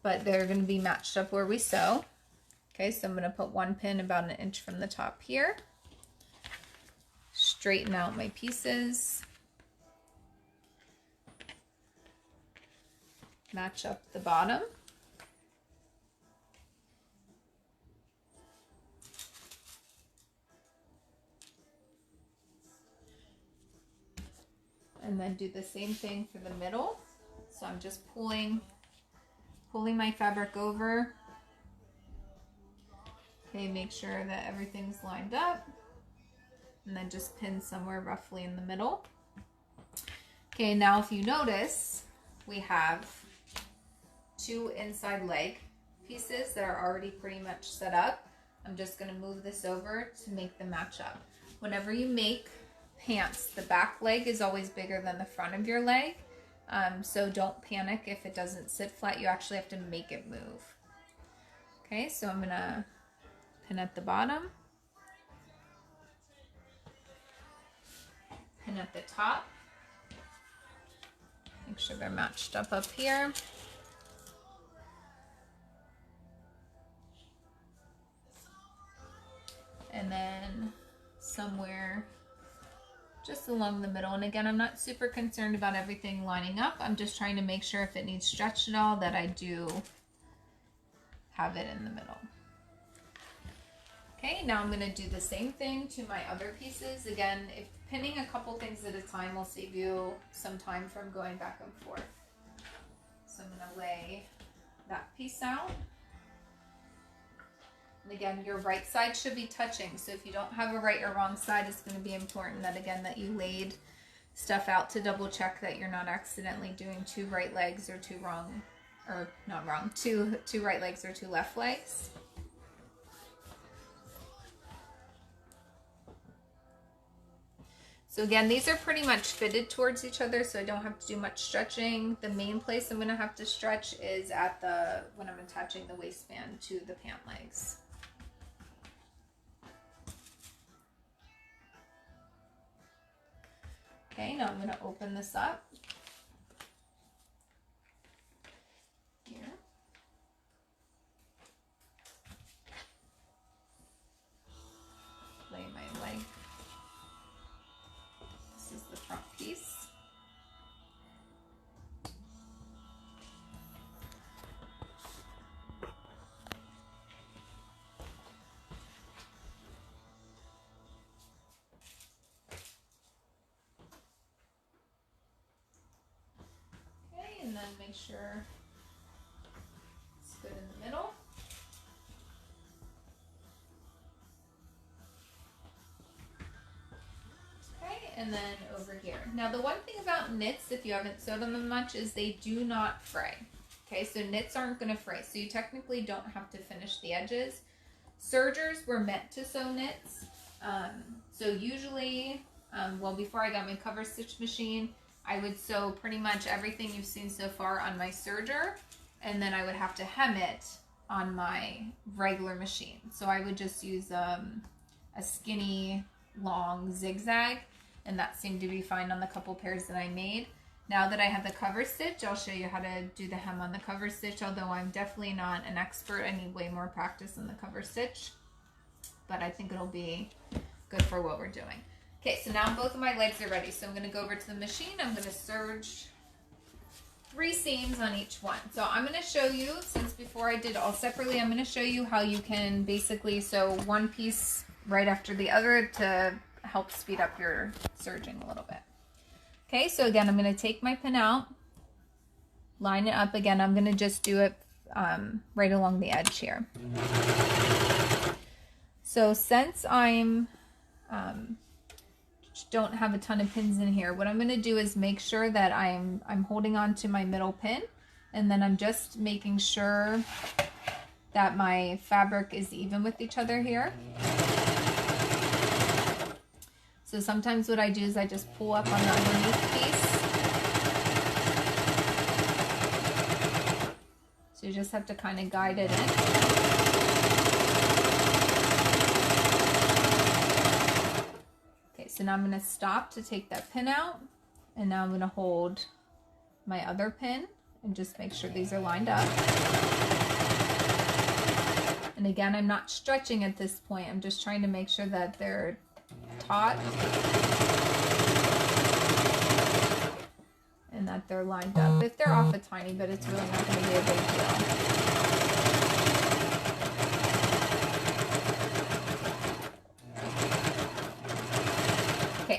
but they're going to be matched up where we sew. Okay, so I'm going to put one pin about an inch from the top here. Straighten out my pieces. Match up the bottom. And then do the same thing for the middle. So I'm just pulling pulling my fabric over. Okay, make sure that everything's lined up. And then just pin somewhere roughly in the middle. Okay, now if you notice, we have 2 inside leg pieces that are already pretty much set up. I'm just gonna move this over to make them match up. Whenever you make pants, the back leg is always bigger than the front of your leg. So don't panic if it doesn't sit flat. You actually have to make it move. Okay, so I'm gonna pin at the bottom, pin at the top, make sure they're matched up here. And then somewhere just along the middle. And again, I'm not super concerned about everything lining up. I'm just trying to make sure if it needs stretched at all that I do have it in the middle. Okay, now I'm gonna do the same thing to my other pieces. Again, if pinning a couple things at a time will save you some time from going back and forth. So I'm gonna lay that piece out. And again, your right side should be touching. So if you don't have a right or wrong side, it's going to be important that, again, that you laid stuff out to double check that you're not accidentally doing 2 right legs or 2 wrong, or not wrong, two right legs or 2 left legs. So again, these are pretty much fitted towards each other, so I don't have to do much stretching. The main place I'm going to have to stretch is at when I'm attaching the waistband to the pant legs. Okay, now I'm going to open this up here. Lay my leg. This is the front piece. And then make sure it's good in the middle. Okay, and then over here. Now the one thing about knits, if you haven't sewed on them much, is they do not fray. Okay, so knits aren't going to fray, so you technically don't have to finish the edges. Sergers were meant to sew knits. So usually, well, before I got my cover stitch machine, I would sew pretty much everything you've seen so far on my serger, and then I would have to hem it on my regular machine. So I would just use a skinny, long zigzag, and that seemed to be fine on the couple pairs that I made. Now that I have the cover stitch, I'll show you how to do the hem on the cover stitch, although I'm definitely not an expert. I need way more practice on the cover stitch, but I think it'll be good for what we're doing. Okay, so now both of my legs are ready. So I'm going to go over to the machine. I'm going to serge 3 seams on each one. So I'm going to show you, since before I did all separately, I'm going to show you how you can basically sew one piece right after the other to help speed up your serging a little bit. Okay, so again, I'm going to take my pin out, line it up. Again, I'm going to just do it right along the edge here. So since I'm don't have a ton of pins in here, what I'm going to do is make sure that I'm holding on to my middle pin, and then I'm just making sure that my fabric is even with each other here. So sometimes what I do is I just pull up on the underneath piece. So you just have to kind of guide it in. So now I'm going to stop to take that pin out, and now I'm going to hold my other pin and just make sure these are lined up. And again, I'm not stretching at this point. I'm just trying to make sure that they're taut and that they're lined up. If they're off a tiny bit, it's really not going to be a big deal.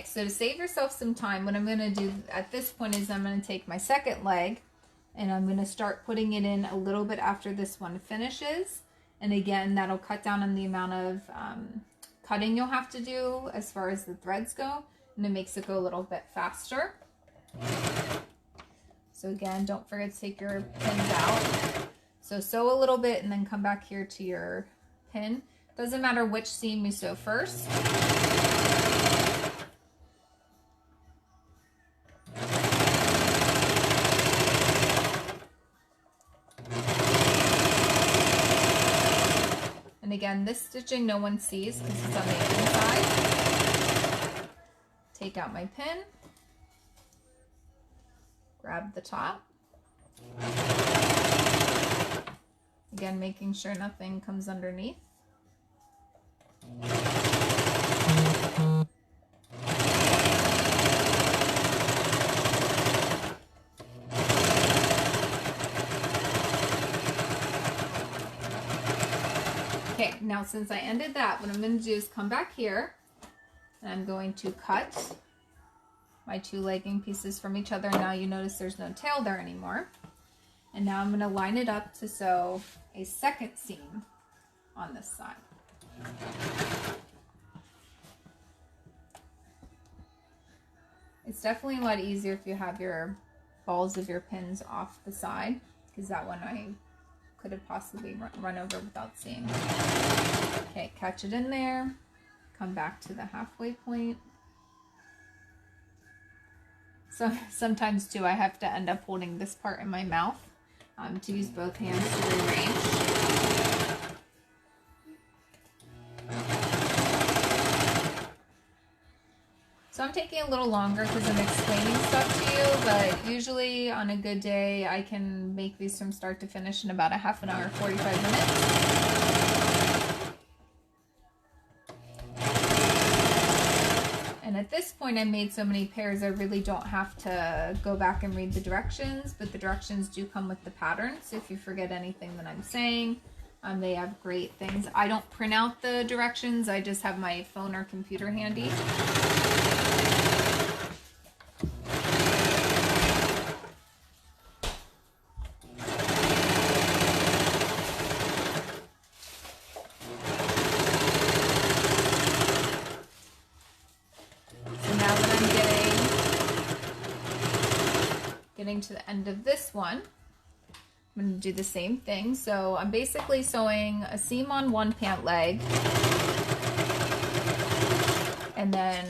So to save yourself some time, what I'm going to do at this point is I'm going to take my second leg And I'm going to start putting it in a little bit after this one finishes. And again, that'll cut down on the amount of cutting you'll have to do as far as the threads go. And it makes it go a little bit faster. So again, don't forget to take your pins out. So sew a little bit and then come back here to your pin. Doesn't matter which seam you sew first. And again, this stitching no one sees because it's on the inside. Take out my pin. Grab the top. Again, making sure nothing comes underneath. Okay, now since I ended that, what I'm going to do is come back here and I'm going to cut my two legging pieces from each other. Now you notice there's no tail there anymore. And now I'm going to line it up to sew a second seam on this side. It's definitely a lot easier if you have your balls of your pins off the side, because that one I could have possibly run over without seeing. Okay, catch it in there, come back to the halfway point. So sometimes too I have to end up holding this part in my mouth to use both hands to rearrange. So I'm taking a little longer because I'm explaining stuff to you, but usually on a good day I can make these from start to finish in about a half an hour, 45 minutes. And at this point I made so many pairs I really don't have to go back and read the directions, but the directions do come with the pattern. So if you forget anything that I'm saying, they have great things. I don't print out the directions, I just have my phone or computer handy. Getting to the end of this one, I'm going to do the same thing. So I'm basically sewing a seam on one pant leg and then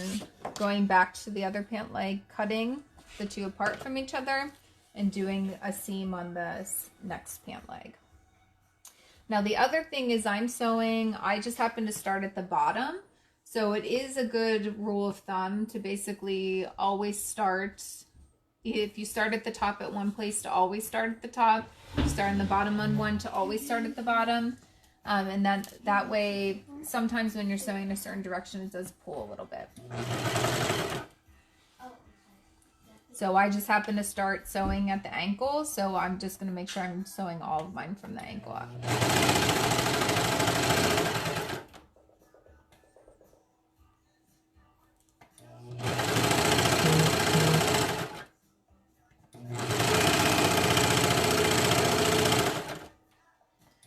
going back to the other pant leg, cutting the two apart from each other and doing a seam on the next pant leg. Now the other thing is I just happen to start at the bottom. So it is a good rule of thumb to basically always start. If you start at the top at one place, to always start at the top. You start on the bottom on one, to always start at the bottom. And that way, sometimes when you're sewing in a certain direction, it does pull a little bit. So I just happen to start sewing at the ankle, so I'm just going to make sure I'm sewing all of mine from the ankle up.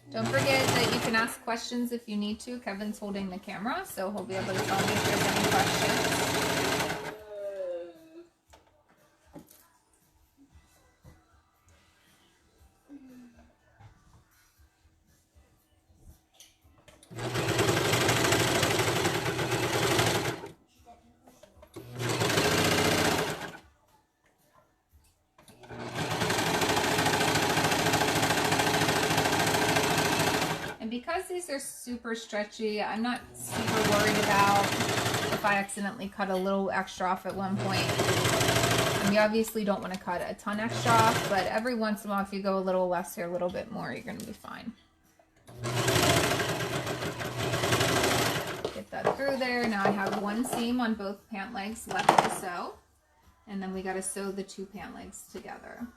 Don't forget that you can ask questions if you need to. Kevin's holding the camera, so he'll be able to tell me if there's any questions. Because these are super stretchy, I'm not super worried about if I accidentally cut a little extra off at one point. And you obviously don't want to cut a ton extra off, but every once in a while, if you go a little less or a little bit more, you're going to be fine. Get that through there. Now I have one seam on both pant legs left to sew, and then we got to sew the two pant legs together.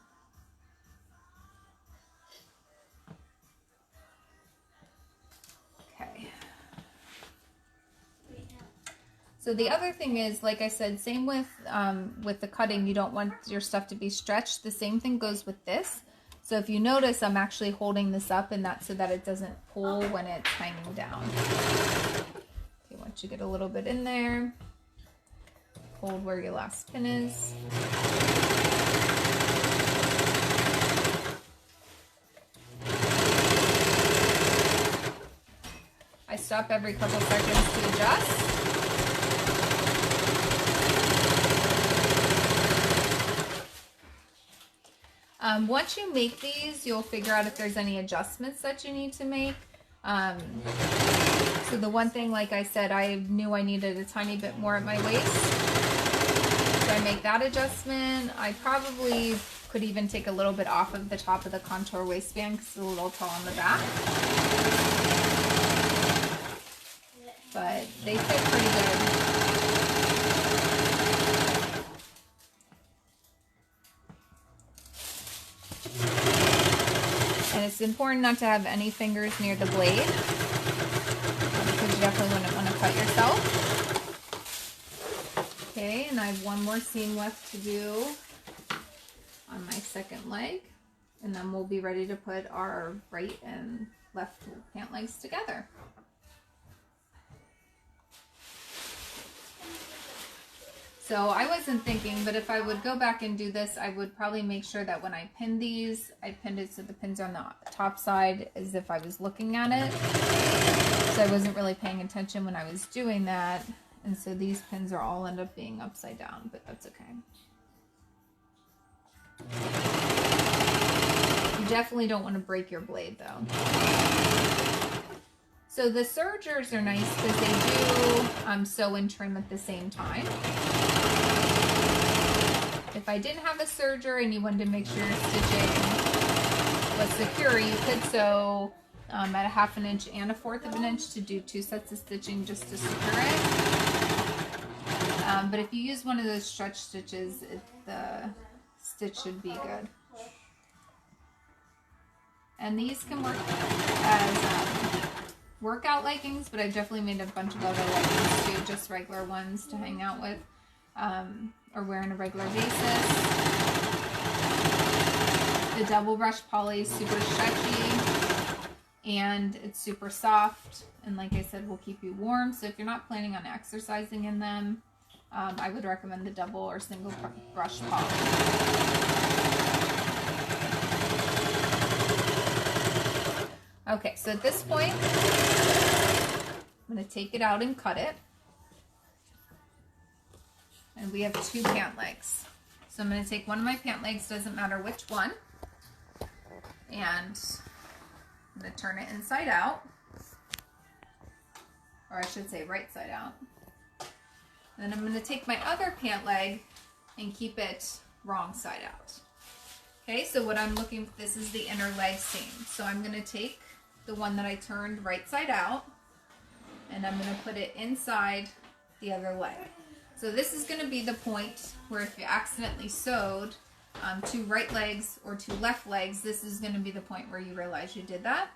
So the other thing is, like I said, same with the cutting, you don't want your stuff to be stretched. The same thing goes with this. So if you notice, I'm actually holding this up, and that's so that it doesn't pull when it's hanging down. Okay, once you get a little bit in there, hold where your last pin is. I stop every couple seconds to adjust. Once you make these, you'll figure out if there's any adjustments that you need to make. So the one thing, like I said, I knew I needed a tiny bit more at my waist. So I make that adjustment. I probably could even take a little bit off of the top of the contour waistband because it's a little tall on the back. But they fit pretty good. And it's important not to have any fingers near the blade because you definitely wouldn't want to cut yourself. Okay, and I have one more seam left to do on my second leg, and then we'll be ready to put our right and left pant legs together. So I wasn't thinking, but if I would go back and do this, I would probably make sure that when I pin these, I pinned it so the pins are on the top side as if I was looking at it. So I wasn't really paying attention when I was doing that. And so these pins are all end up being upside down, but that's okay. You definitely don't want to break your blade though. So the sergers are nice because they do sew and trim at the same time. If I didn't have a serger and you wanted to make sure your stitching was secure, you could sew at a 1/2 inch and a 1/4 inch to do 2 sets of stitching just to secure it. But if you use one of those stretch stitches, the stitch should be good. And these can work as workout leggings, but I've definitely made a bunch of other leggings too, just regular ones to hang out with or wear on a regular basis. The double brush poly is super stretchy and it's super soft, and like I said, will keep you warm. So if you're not planning on exercising in them, I would recommend the double or single brush poly. Okay, so at this point, I'm going to take it out and cut it. And we have 2 pant legs. So I'm going to take one of my pant legs, doesn't matter which one, and I'm going to turn it inside out. Or I should say right side out. And then I'm going to take my other pant leg and keep it wrong side out. Okay, so what I'm looking for, this is the inner leg seam. So I'm going to take the one that I turned right side out, and I'm going to put it inside the other leg. So this is going to be the point where if you accidentally sewed 2 right legs or 2 left legs, this is going to be the point where you realize you did that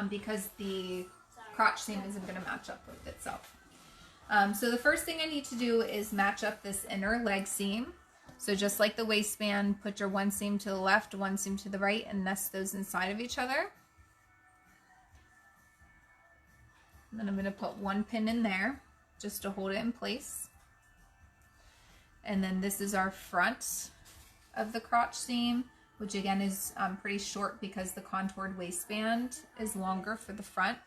because the crotch seam isn't going to match up with itself. So the first thing I need to do is match up this inner leg seam. So just like the waistband, put your one seam to the left, one seam to the right, and nest those inside of each other. And then I'm going to put 1 pin in there just to hold it in place. And then this is our front of the crotch seam, which again is pretty short because the contoured waistband is longer for the front.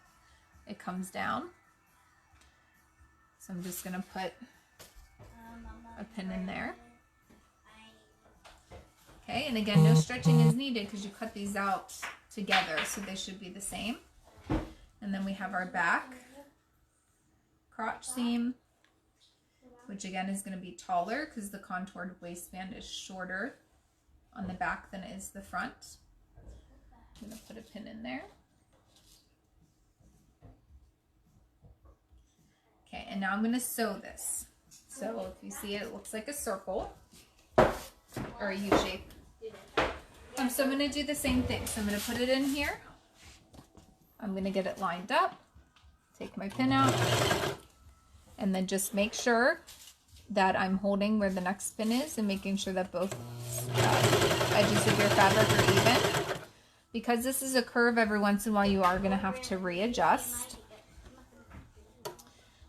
It comes down. So I'm just going to put a pin in there. Okay, and again, no stretching is needed because you cut these out together, so they should be the same. And then we have our back crotch seam, which again is going to be taller because the contoured waistband is shorter on the back than it is the front. I'm going to put a pin in there. Okay, and now I'm going to sew this. So if you see it, it looks like a circle or a U shape. So I'm going to do the same thing. So I'm going to put it in here. I'm going to get it lined up, take my pin out, and then just make sure that I'm holding where the next pin is and making sure that both edges of your fabric are even. Because this is a curve, every once in a while you are going to have to readjust.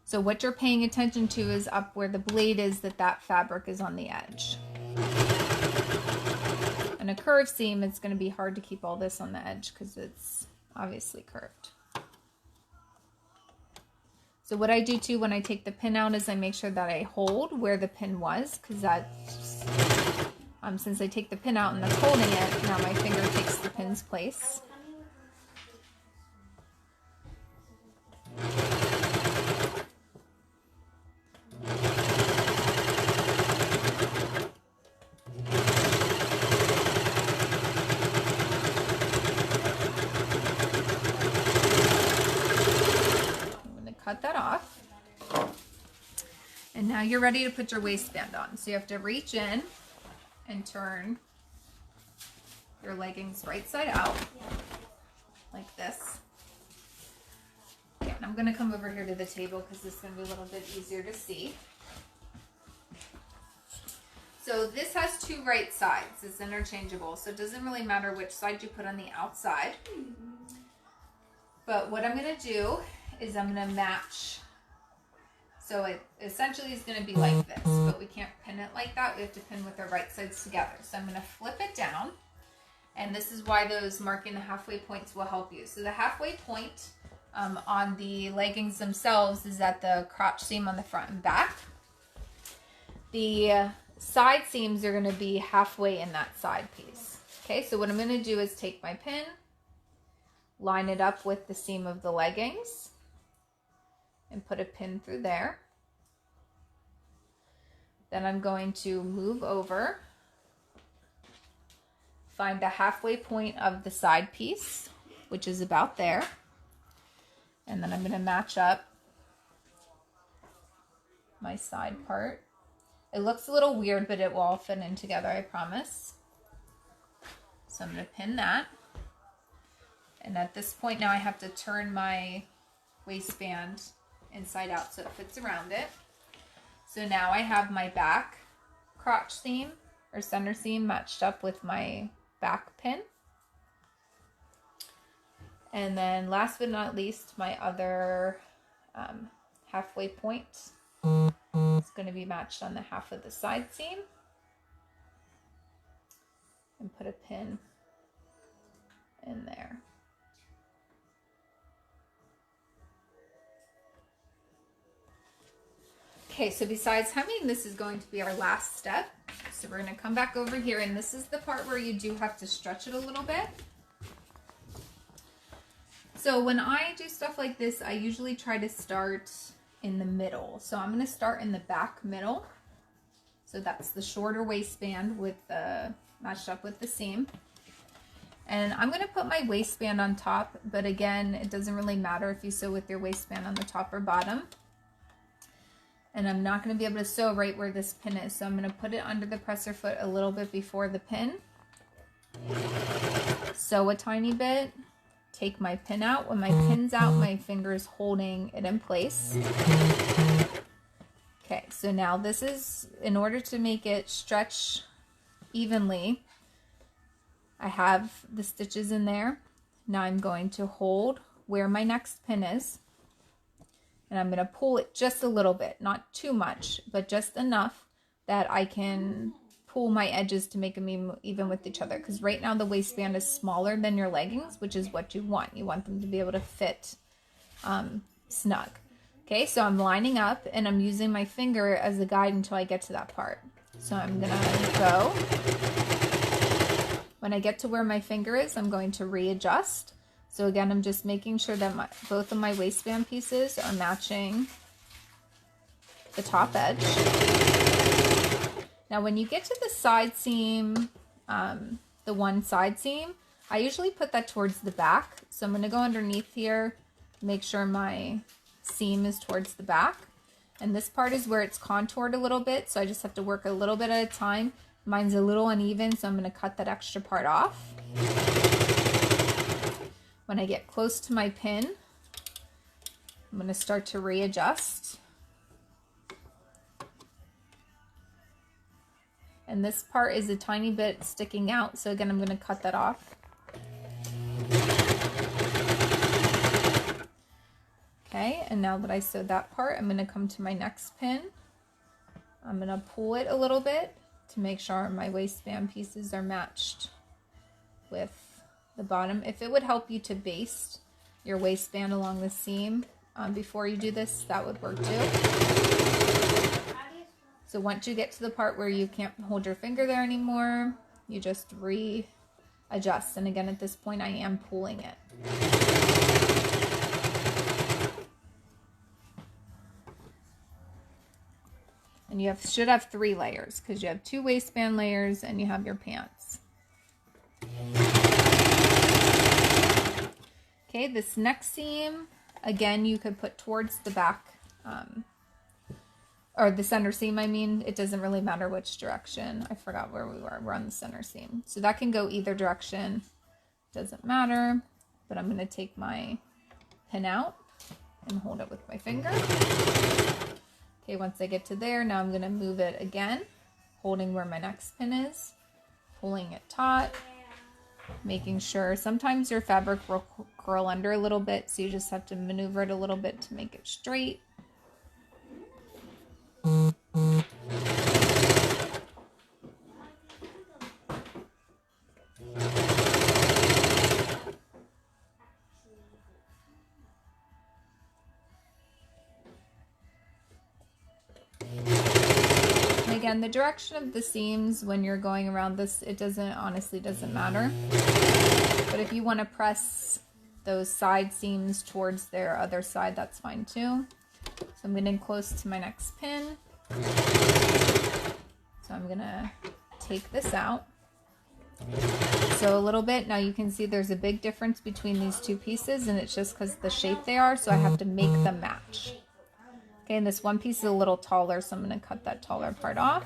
So what you're paying attention to is up where the blade is, that fabric is on the edge. And a curved seam, it's going to be hard to keep all this on the edge because it's obviously curved. So what I do too when I take the pin out is I make sure that I hold where the pin was, because that's, since I take the pin out and that's holding it, now my finger takes the pin's place. Cut that off. And now you're ready to put your waistband on. So you have to reach in and turn your leggings right side out, like this. Okay, and I'm gonna come over here to the table because this is gonna be a little bit easier to see. So this has two right sides, it's interchangeable. So it doesn't really matter which side you put on the outside. But what I'm gonna do is I'm going to match. So it essentially is going to be like this, but we can't pin it like that. We have to pin with our right sides together. So I'm going to flip it down, and this is why those marking the halfway points will help you. So the halfway point on the leggings themselves is at the crotch seam on the front and back. The side seams are going to be halfway in that side piece. Okay, so what I'm going to do is take my pin, line it up with the seam of the leggings, and put a pin through there. Then I'm going to move over, find the halfway point of the side piece, which is about there, and then I'm going to match up my side part. It looks a little weird, but it will all fit in together, I promise. So I'm going to pin that. And at this point now I have to turn my waistband inside out so it fits around it. So now I have my back crotch seam or center seam matched up with my back pin. And then last but not least, my other halfway point is going to be matched on the half of the side seam. And put a pin in there. Okay, so besides hemming, this is going to be our last step. So we're going to come back over here, and this is the part where you do have to stretch it a little bit. So when I do stuff like this, I usually try to start in the middle. So I'm going to start in the back middle. So that's the shorter waistband with the matched up with the seam. And I'm going to put my waistband on top, but again, it doesn't really matter if you sew with your waistband on the top or bottom. And I'm not going to be able to sew right where this pin is. So I'm going to put it under the presser foot a little bit before the pin. Sew a tiny bit. Take my pin out. When my pin's out, my finger's holding it in place. Okay, so now this is, in order to make it stretch evenly, I have the stitches in there. Now I'm going to hold where my next pin is. And I'm going to pull it just a little bit, not too much, but just enough that I can pull my edges to make them even with each other. Because right now the waistband is smaller than your leggings, which is what you want. You want them to be able to fit snug. Okay, so I'm lining up and I'm using my finger as a guide until I get to that part. So I'm going to go. When I get to where my finger is, I'm going to readjust. So again, I'm just making sure that both of my waistband pieces are matching the top edge. Now when you get to the side seam, the one side seam, I usually put that towards the back. So I'm going to go underneath here, make sure my seam is towards the back. And this part is where it's contoured a little bit, so I just have to work a little bit at a time. Mine's a little uneven, so I'm going to cut that extra part off. When I get close to my pin, I'm going to start to readjust. And this part is a tiny bit sticking out, so again, I'm going to cut that off. Okay, and now that I sewed that part, I'm going to come to my next pin. I'm going to pull it a little bit to make sure my waistband pieces are matched with the bottom. If it would help you to baste your waistband along the seam before you do this, that would work too. So once you get to the part where you can't hold your finger there anymore, you just readjust. And again, at this point, I am pulling it. And you should have 3 layers because you have 2 waistband layers and you have your pants. Okay, this next seam, again, you could put towards the back, or the center seam, I mean. It doesn't really matter which direction. I forgot where we were. We're on the center seam. So that can go either direction. Doesn't matter. But I'm going to take my pin out and hold it with my finger. Okay, once I get to there, now I'm going to move it again, holding where my next pin is, pulling it taut, making sure. Sometimes your fabric will curl under a little bit, so you just have to maneuver it a little bit to make it straight. Again, the direction of the seams when you're going around this, it honestly doesn't matter. But if you want to press those side seams towards their other side, that's fine too. So I'm getting close to my next pin. So I'm gonna take this out. So a little bit, now you can see there's a big difference between these 2 pieces, and it's just because of the shape they are, so I have to make them match. Okay, and this one piece is a little taller, so I'm going to cut that taller part off.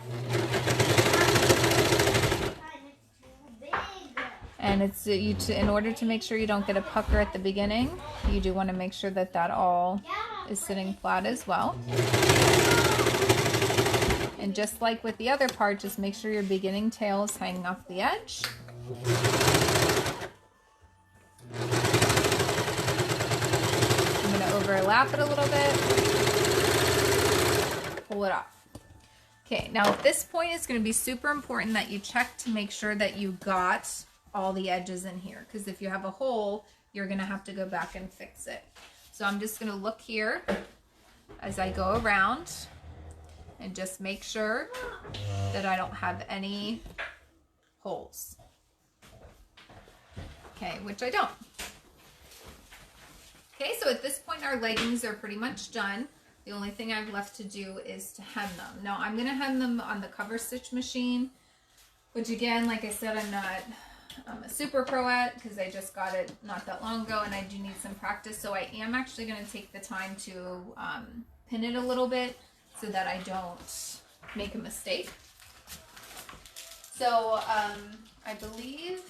And it's in order to make sure you don't get a pucker at the beginning, you do want to make sure that that all is sitting flat as well. And just like with the other part, just make sure your beginning tail is hanging off the edge. I'm going to overlap it a little bit. Pull it off. Okay, now at this point it's going to be super important that you check to make sure that you got all the edges in here, because if you have a hole, you're going to have to go back and fix it. So I'm just going to look here as I go around and just make sure that I don't have any holes. Okay, which I don't. Okay, so at this point our leggings are pretty much done. The only thing I've left to do is to hem them. Now I'm going to hem them on the cover stitch machine, which again, like I said, I'm not a super pro at because I just got it not that long ago and I do need some practice. So I am actually going to take the time to pin it a little bit so that I don't make a mistake. So I believe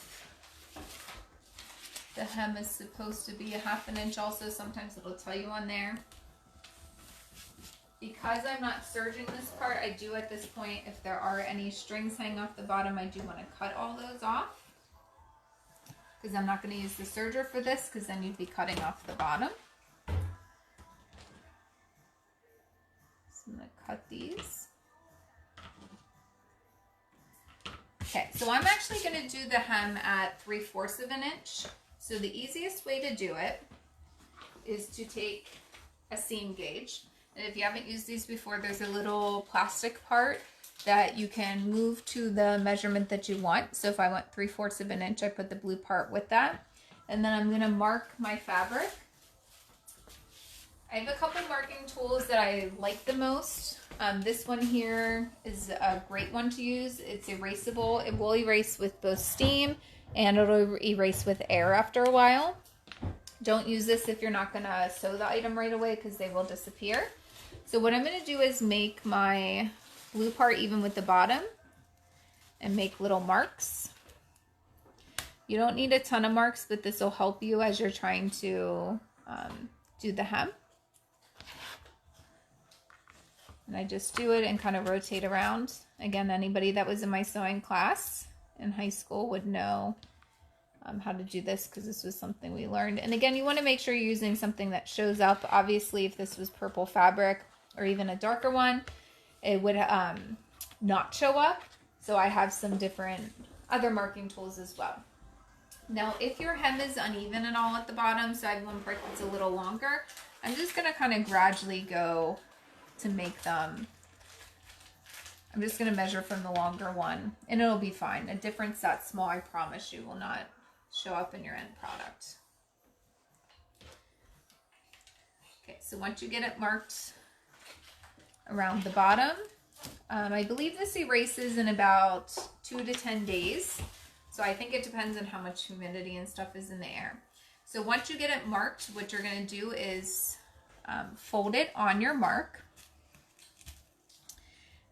the hem is supposed to be a 1/2 inch also. Sometimes it'll tell you on there. Because I'm not serging this part, I do at this point, if there are any strings hanging off the bottom, I do want to cut all those off. Because I'm not going to use the serger for this, because then you'd be cutting off the bottom. So I'm going to cut these. Okay, so I'm actually going to do the hem at 3/4 of an inch. So the easiest way to do it is to take a seam gauge. And if you haven't used these before, there's a little plastic part that you can move to the measurement that you want. So if I want 3/4 of an inch, I put the blue part with that. And then I'm going to mark my fabric. I have a couple marking tools that I like the most. This one here is a great one to use. It's erasable. It will erase with both steam and it'll erase with air after a while. Don't use this if you're not going to sew the item right away because they will disappear. So what I'm going to do is make my blue part even with the bottom and make little marks. You don't need a ton of marks, but this will help you as you're trying to do the hem. And I just do it and kind of rotate around. Again, anybody that was in my sewing class in high school would know how to do this, because this was something we learned. And again, you want to make sure you're using something that shows up. Obviously, if this was purple fabric or even a darker one, it would not show up. So I have some different other marking tools as well. Now, if your hem is uneven at all at the bottom, so I have one part that's a little longer, I'm just going to kind of gradually go to make them. I'm just going to measure from the longer one, and it'll be fine. A difference that small, I promise you, will not show up in your end product. Okay, so once you get it marked around the bottom, I believe this erases in about 2 to 10 days. So I think it depends on how much humidity and stuff is in the air. So once you get it marked, what you're going to do is fold it on your mark.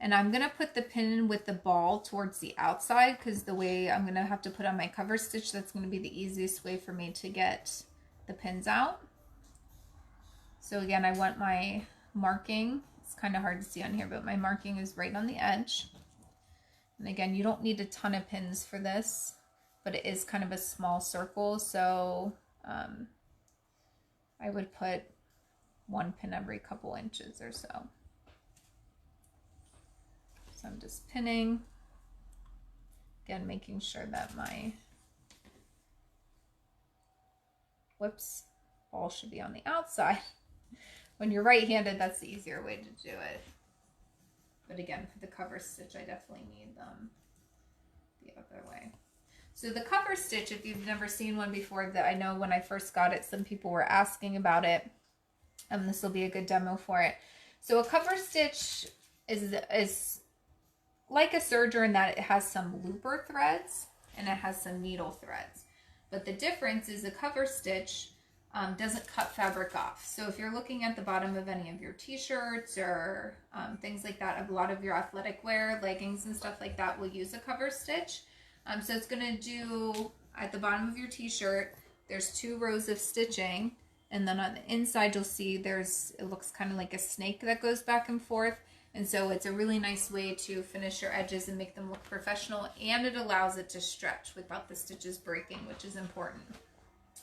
And I'm going to put the pin with the ball towards the outside, because the way I'm going to have to put on my cover stitch, that's going to be the easiest way for me to get the pins out. So again, I want my marking, it's kind of hard to see on here, but my marking is right on the edge. And again, you don't need a ton of pins for this, but it is kind of a small circle, so I would put 1 pin every couple inches or so. So I'm just pinning, again, making sure that my ball should be on the outside. When you're right-handed, that's the easier way to do it. But again, for the cover stitch, I definitely need them the other way. So the cover stitch, if you've never seen one before, that I know when I first got it, some people were asking about it. This will be a good demo for it. So a cover stitch is like a serger in that it has some looper threads and it has some needle threads. But the difference is a cover stitch doesn't cut fabric off. So if you're looking at the bottom of any of your t-shirts or things like that, a lot of your athletic wear, leggings and stuff like that will use a cover stitch. So it's going to do, at the bottom of your t-shirt, there's 2 rows of stitching, and then on the inside you'll see it looks kind of like a snake that goes back and forth. And so it's a really nice way to finish your edges and make them look professional, and it allows it to stretch without the stitches breaking, which is important.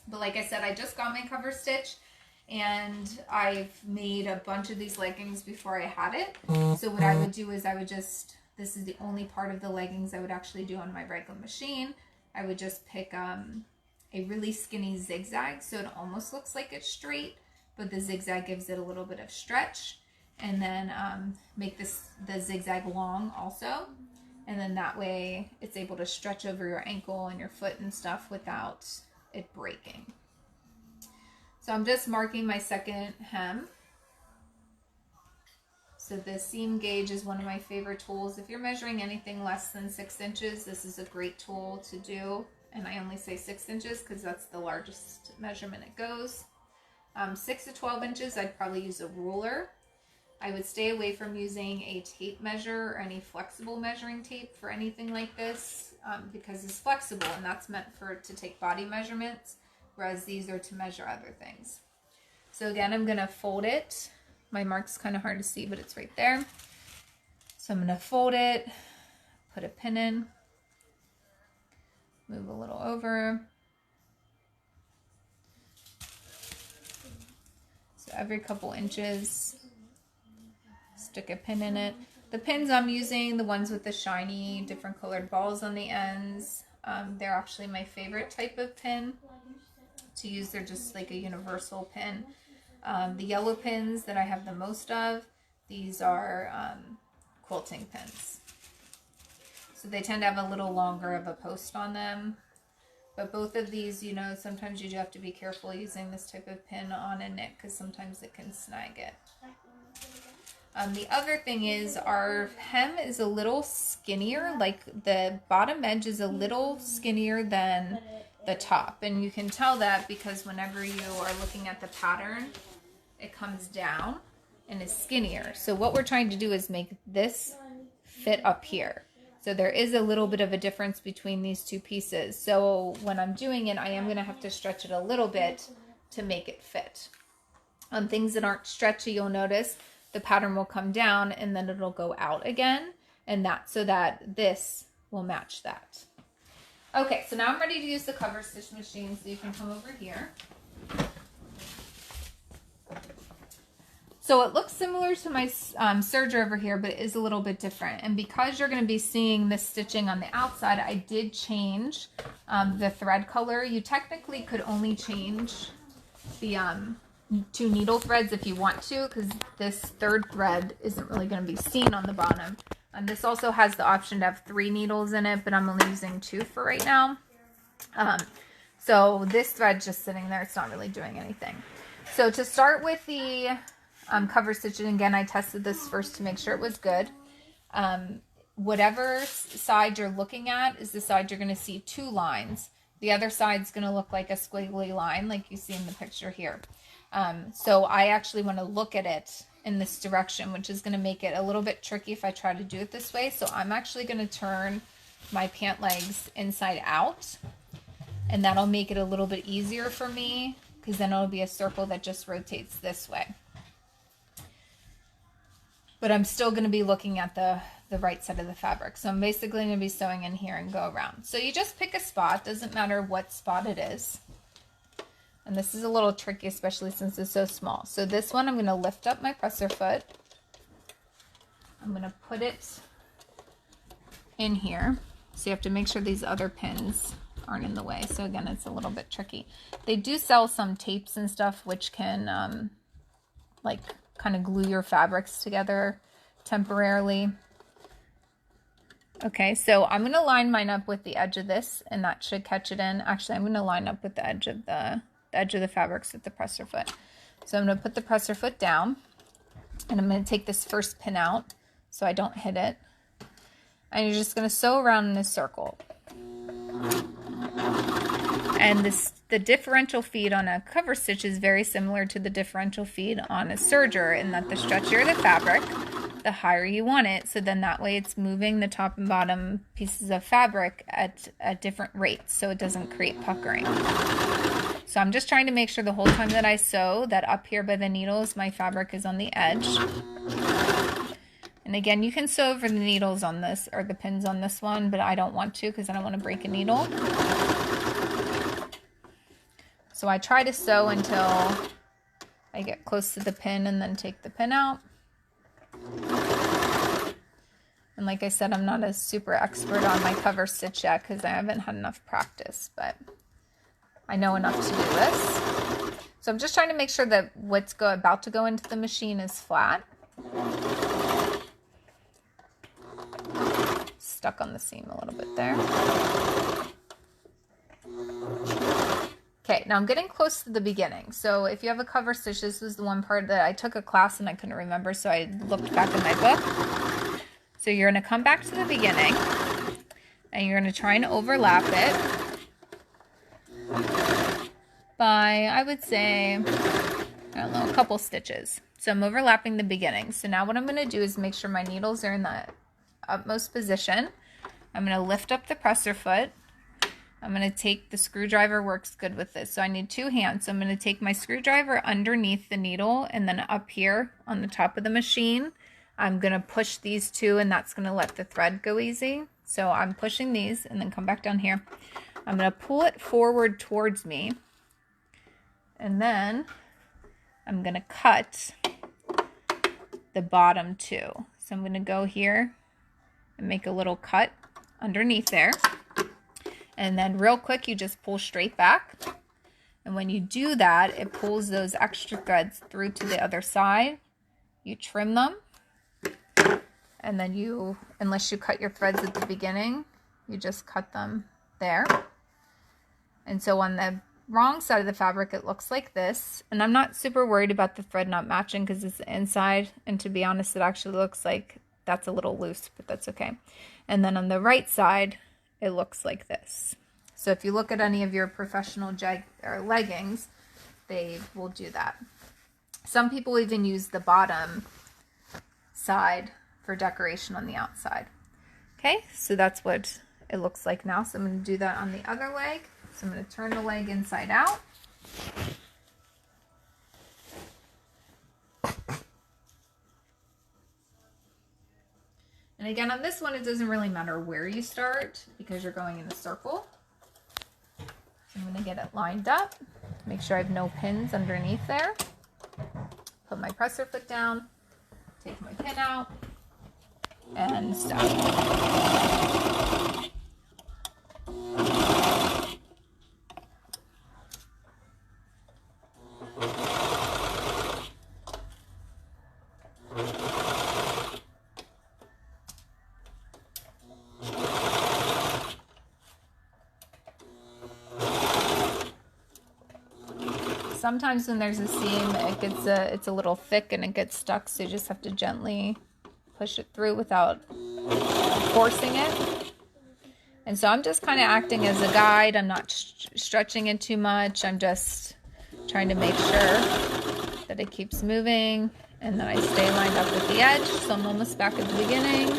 But like I said, I just got my cover stitch, and I've made a bunch of these leggings before I had it. So what I would do is this is the only part of the leggings I would actually do on my regular machine. I would just pick a really skinny zigzag, so it almost looks like it's straight, but the zigzag gives it a little bit of stretch. And then make the zigzag long also, and then that way it's able to stretch over your ankle and your foot and stuff without it breaking. So I'm just marking my second hem. So the seam gauge is one of my favorite tools. If you're measuring anything less than 6 inches, this is a great tool to do. And I only say 6 inches because that's the largest measurement it goes. 6 to 12 inches, I'd probably use a ruler. I would stay away from using a tape measure or any flexible measuring tape for anything like this because it's flexible, and that's meant to take body measurements, whereas these are to measure other things. So again, I'm going to fold it. My mark's kind of hard to see, but it's right there. So I'm going to fold it, put a pin in, move a little over. So every couple inches, stick a pin in it. The pins I'm using, the ones with the shiny, different colored balls on the ends, they're actually my favorite type of pin to use. They're just like a universal pin. The yellow pins that I have the most of, these are quilting pins. So they tend to have a little longer of a post on them. But both of these, you know, sometimes you do have to be careful using this type of pin on a knit because sometimes it can snag it. The other thing is our hem is a little skinnier, like the bottom edge is a little skinnier than the top. And you can tell that because whenever you are looking at the pattern, it comes down and is skinnier. So what we're trying to do is make this fit up here. So there is a little bit of a difference between these two pieces. So when I'm doing it, I am going to have to stretch it a little bit to make it fit. On things that aren't stretchy, you'll notice the pattern will come down and then it'll go out again, and that so that this will match that. Okay, so now I'm ready to use the cover stitch machine, so you can come over here. So it looks similar to my serger over here, but it is a little bit different. And because you're going to be seeing this stitching on the outside, I did change the thread color. You technically could only change the 2 needle threads if you want to, because this third thread isn't really going to be seen on the bottom. And this also has the option to have 3 needles in it, but I'm only using 2 for right now. So this thread's just sitting there. It's not really doing anything. So to start with the cover stitching, again, I tested this first to make sure it was good. Whatever side you're looking at is the side you're going to see 2 lines. The other side's going to look like a squiggly line like you see in the picture here. So I actually want to look at it in this direction, which is going to make it a little bit tricky if I try to do it this way. So I'm actually going to turn my pant legs inside out, and that'll make it a little bit easier for me, because then it'll be a circle that just rotates this way. But I'm still going to be looking at the right side of the fabric. So I'm basically going to be sewing in here and go around. So you just pick a spot, doesn't matter what spot it is. And this is a little tricky, especially since it's so small. So this one, I'm going to lift up my presser foot. I'm going to put it in here. So you have to make sure these other pins aren't in the way. So again, it's a little bit tricky. They do sell some tapes and stuff which can like kind of glue your fabrics together temporarily. Okay, so I'm going to line mine up with the edge of this, and that should catch it in. Actually, I'm going to line up with the edge of the fabrics with the presser foot. So I'm going to put the presser foot down, and I'm going to take this first pin out so I don't hit it. And you're just going to sew around in a circle. And the differential feed on a cover stitch is very similar to the differential feed on a serger, in that the stretchier the fabric, the higher you want it. So then that way it's moving the top and bottom pieces of fabric at different rates, so it doesn't create puckering. So I'm just trying to make sure the whole time that I sew that up here by the needles, my fabric is on the edge. And again, you can sew over the needles on this, or the pins on this one, but I don't want to because I don't want to break a needle. So I try to sew until I get close to the pin and then take the pin out. And like I said, I'm not a super expert on my cover stitch yet because I haven't had enough practice, but I know enough to do this. So I'm just trying to make sure that what's about to go into the machine is flat. Stuck on the seam a little bit there. Okay, now I'm getting close to the beginning. So if you have a cover stitch, this was the one part that I took a class and I couldn't remember, so I looked back in my book. So you're going to come back to the beginning, and you're going to try and overlap it by, I would say, I don't know, a couple stitches. So I'm overlapping the beginning. So now what I'm going to do is make sure my needles are in the utmost position. I'm going to lift up the presser foot. I'm going to take the screwdriver, works good with this. So I need 2 hands. So I'm going to take my screwdriver underneath the needle, and then up here on the top of the machine, I'm going to push these 2, and that's going to let the thread go easy. So I'm pushing these and then come back down here. I'm going to pull it forward towards me, and then I'm going to cut the bottom 2. So I'm going to go here and make a little cut underneath there. And then real quick, you just pull straight back. And when you do that, it pulls those extra threads through to the other side. You trim them. And then you, unless you cut your threads at the beginning, you just cut them there. And so on the wrong side of the fabric, it looks like this. And I'm not super worried about the thread not matching because it's the inside. And to be honest, it actually looks like that's a little loose, but that's okay. And then on the right side, it looks like this. So if you look at any of your professional leggings, they will do that. Some people even use the bottom side for decoration on the outside. Okay, so that's what it looks like now. So I'm going to do that on the other leg. So I'm going to turn the leg inside out. And again, on this one, it doesn't really matter where you start because you're going in a circle. So I'm going to get it lined up. Make sure I have no pins underneath there. Put my presser foot down, take my pin out, and stop. Sometimes when there's a seam, it's a little thick and it gets stuck, so you just have to gently push it through without forcing it. And so I'm just kind of acting as a guide. I'm not stretching it too much. I'm just trying to make sure that it keeps moving and that I stay lined up with the edge. So I'm almost back at the beginning.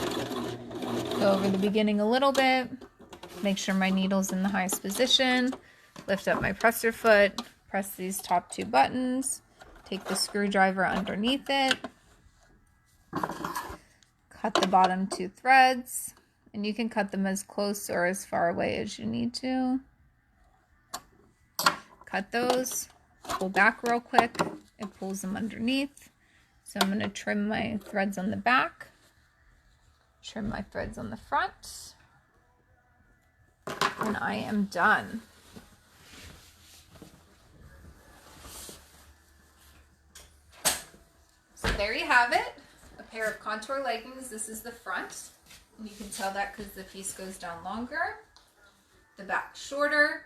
Go over the beginning a little bit. Make sure my needle's in the highest position. Lift up my presser foot. Press these top two buttons, take the screwdriver underneath it, cut the bottom two threads, and you can cut them as close or as far away as you need to. Cut those, pull back real quick, it pulls them underneath. So I'm going to trim my threads on the back, trim my threads on the front, and I am done. So there you have it, a pair of contour leggings. This is the front. And you can tell that because the piece goes down longer, the back shorter,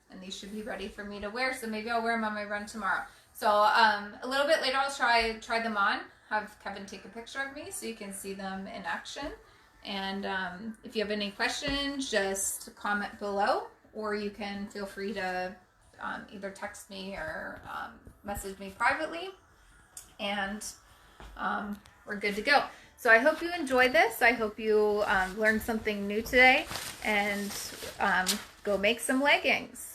and these should be ready for me to wear. So maybe I'll wear them on my run tomorrow. So a little bit later I'll try them on, have Kevin take a picture of me so you can see them in action. And if you have any questions, just comment below, or you can feel free to either text me or message me privately. And we're good to go. So I hope you enjoyed this. I hope you learned something new today, and go make some leggings.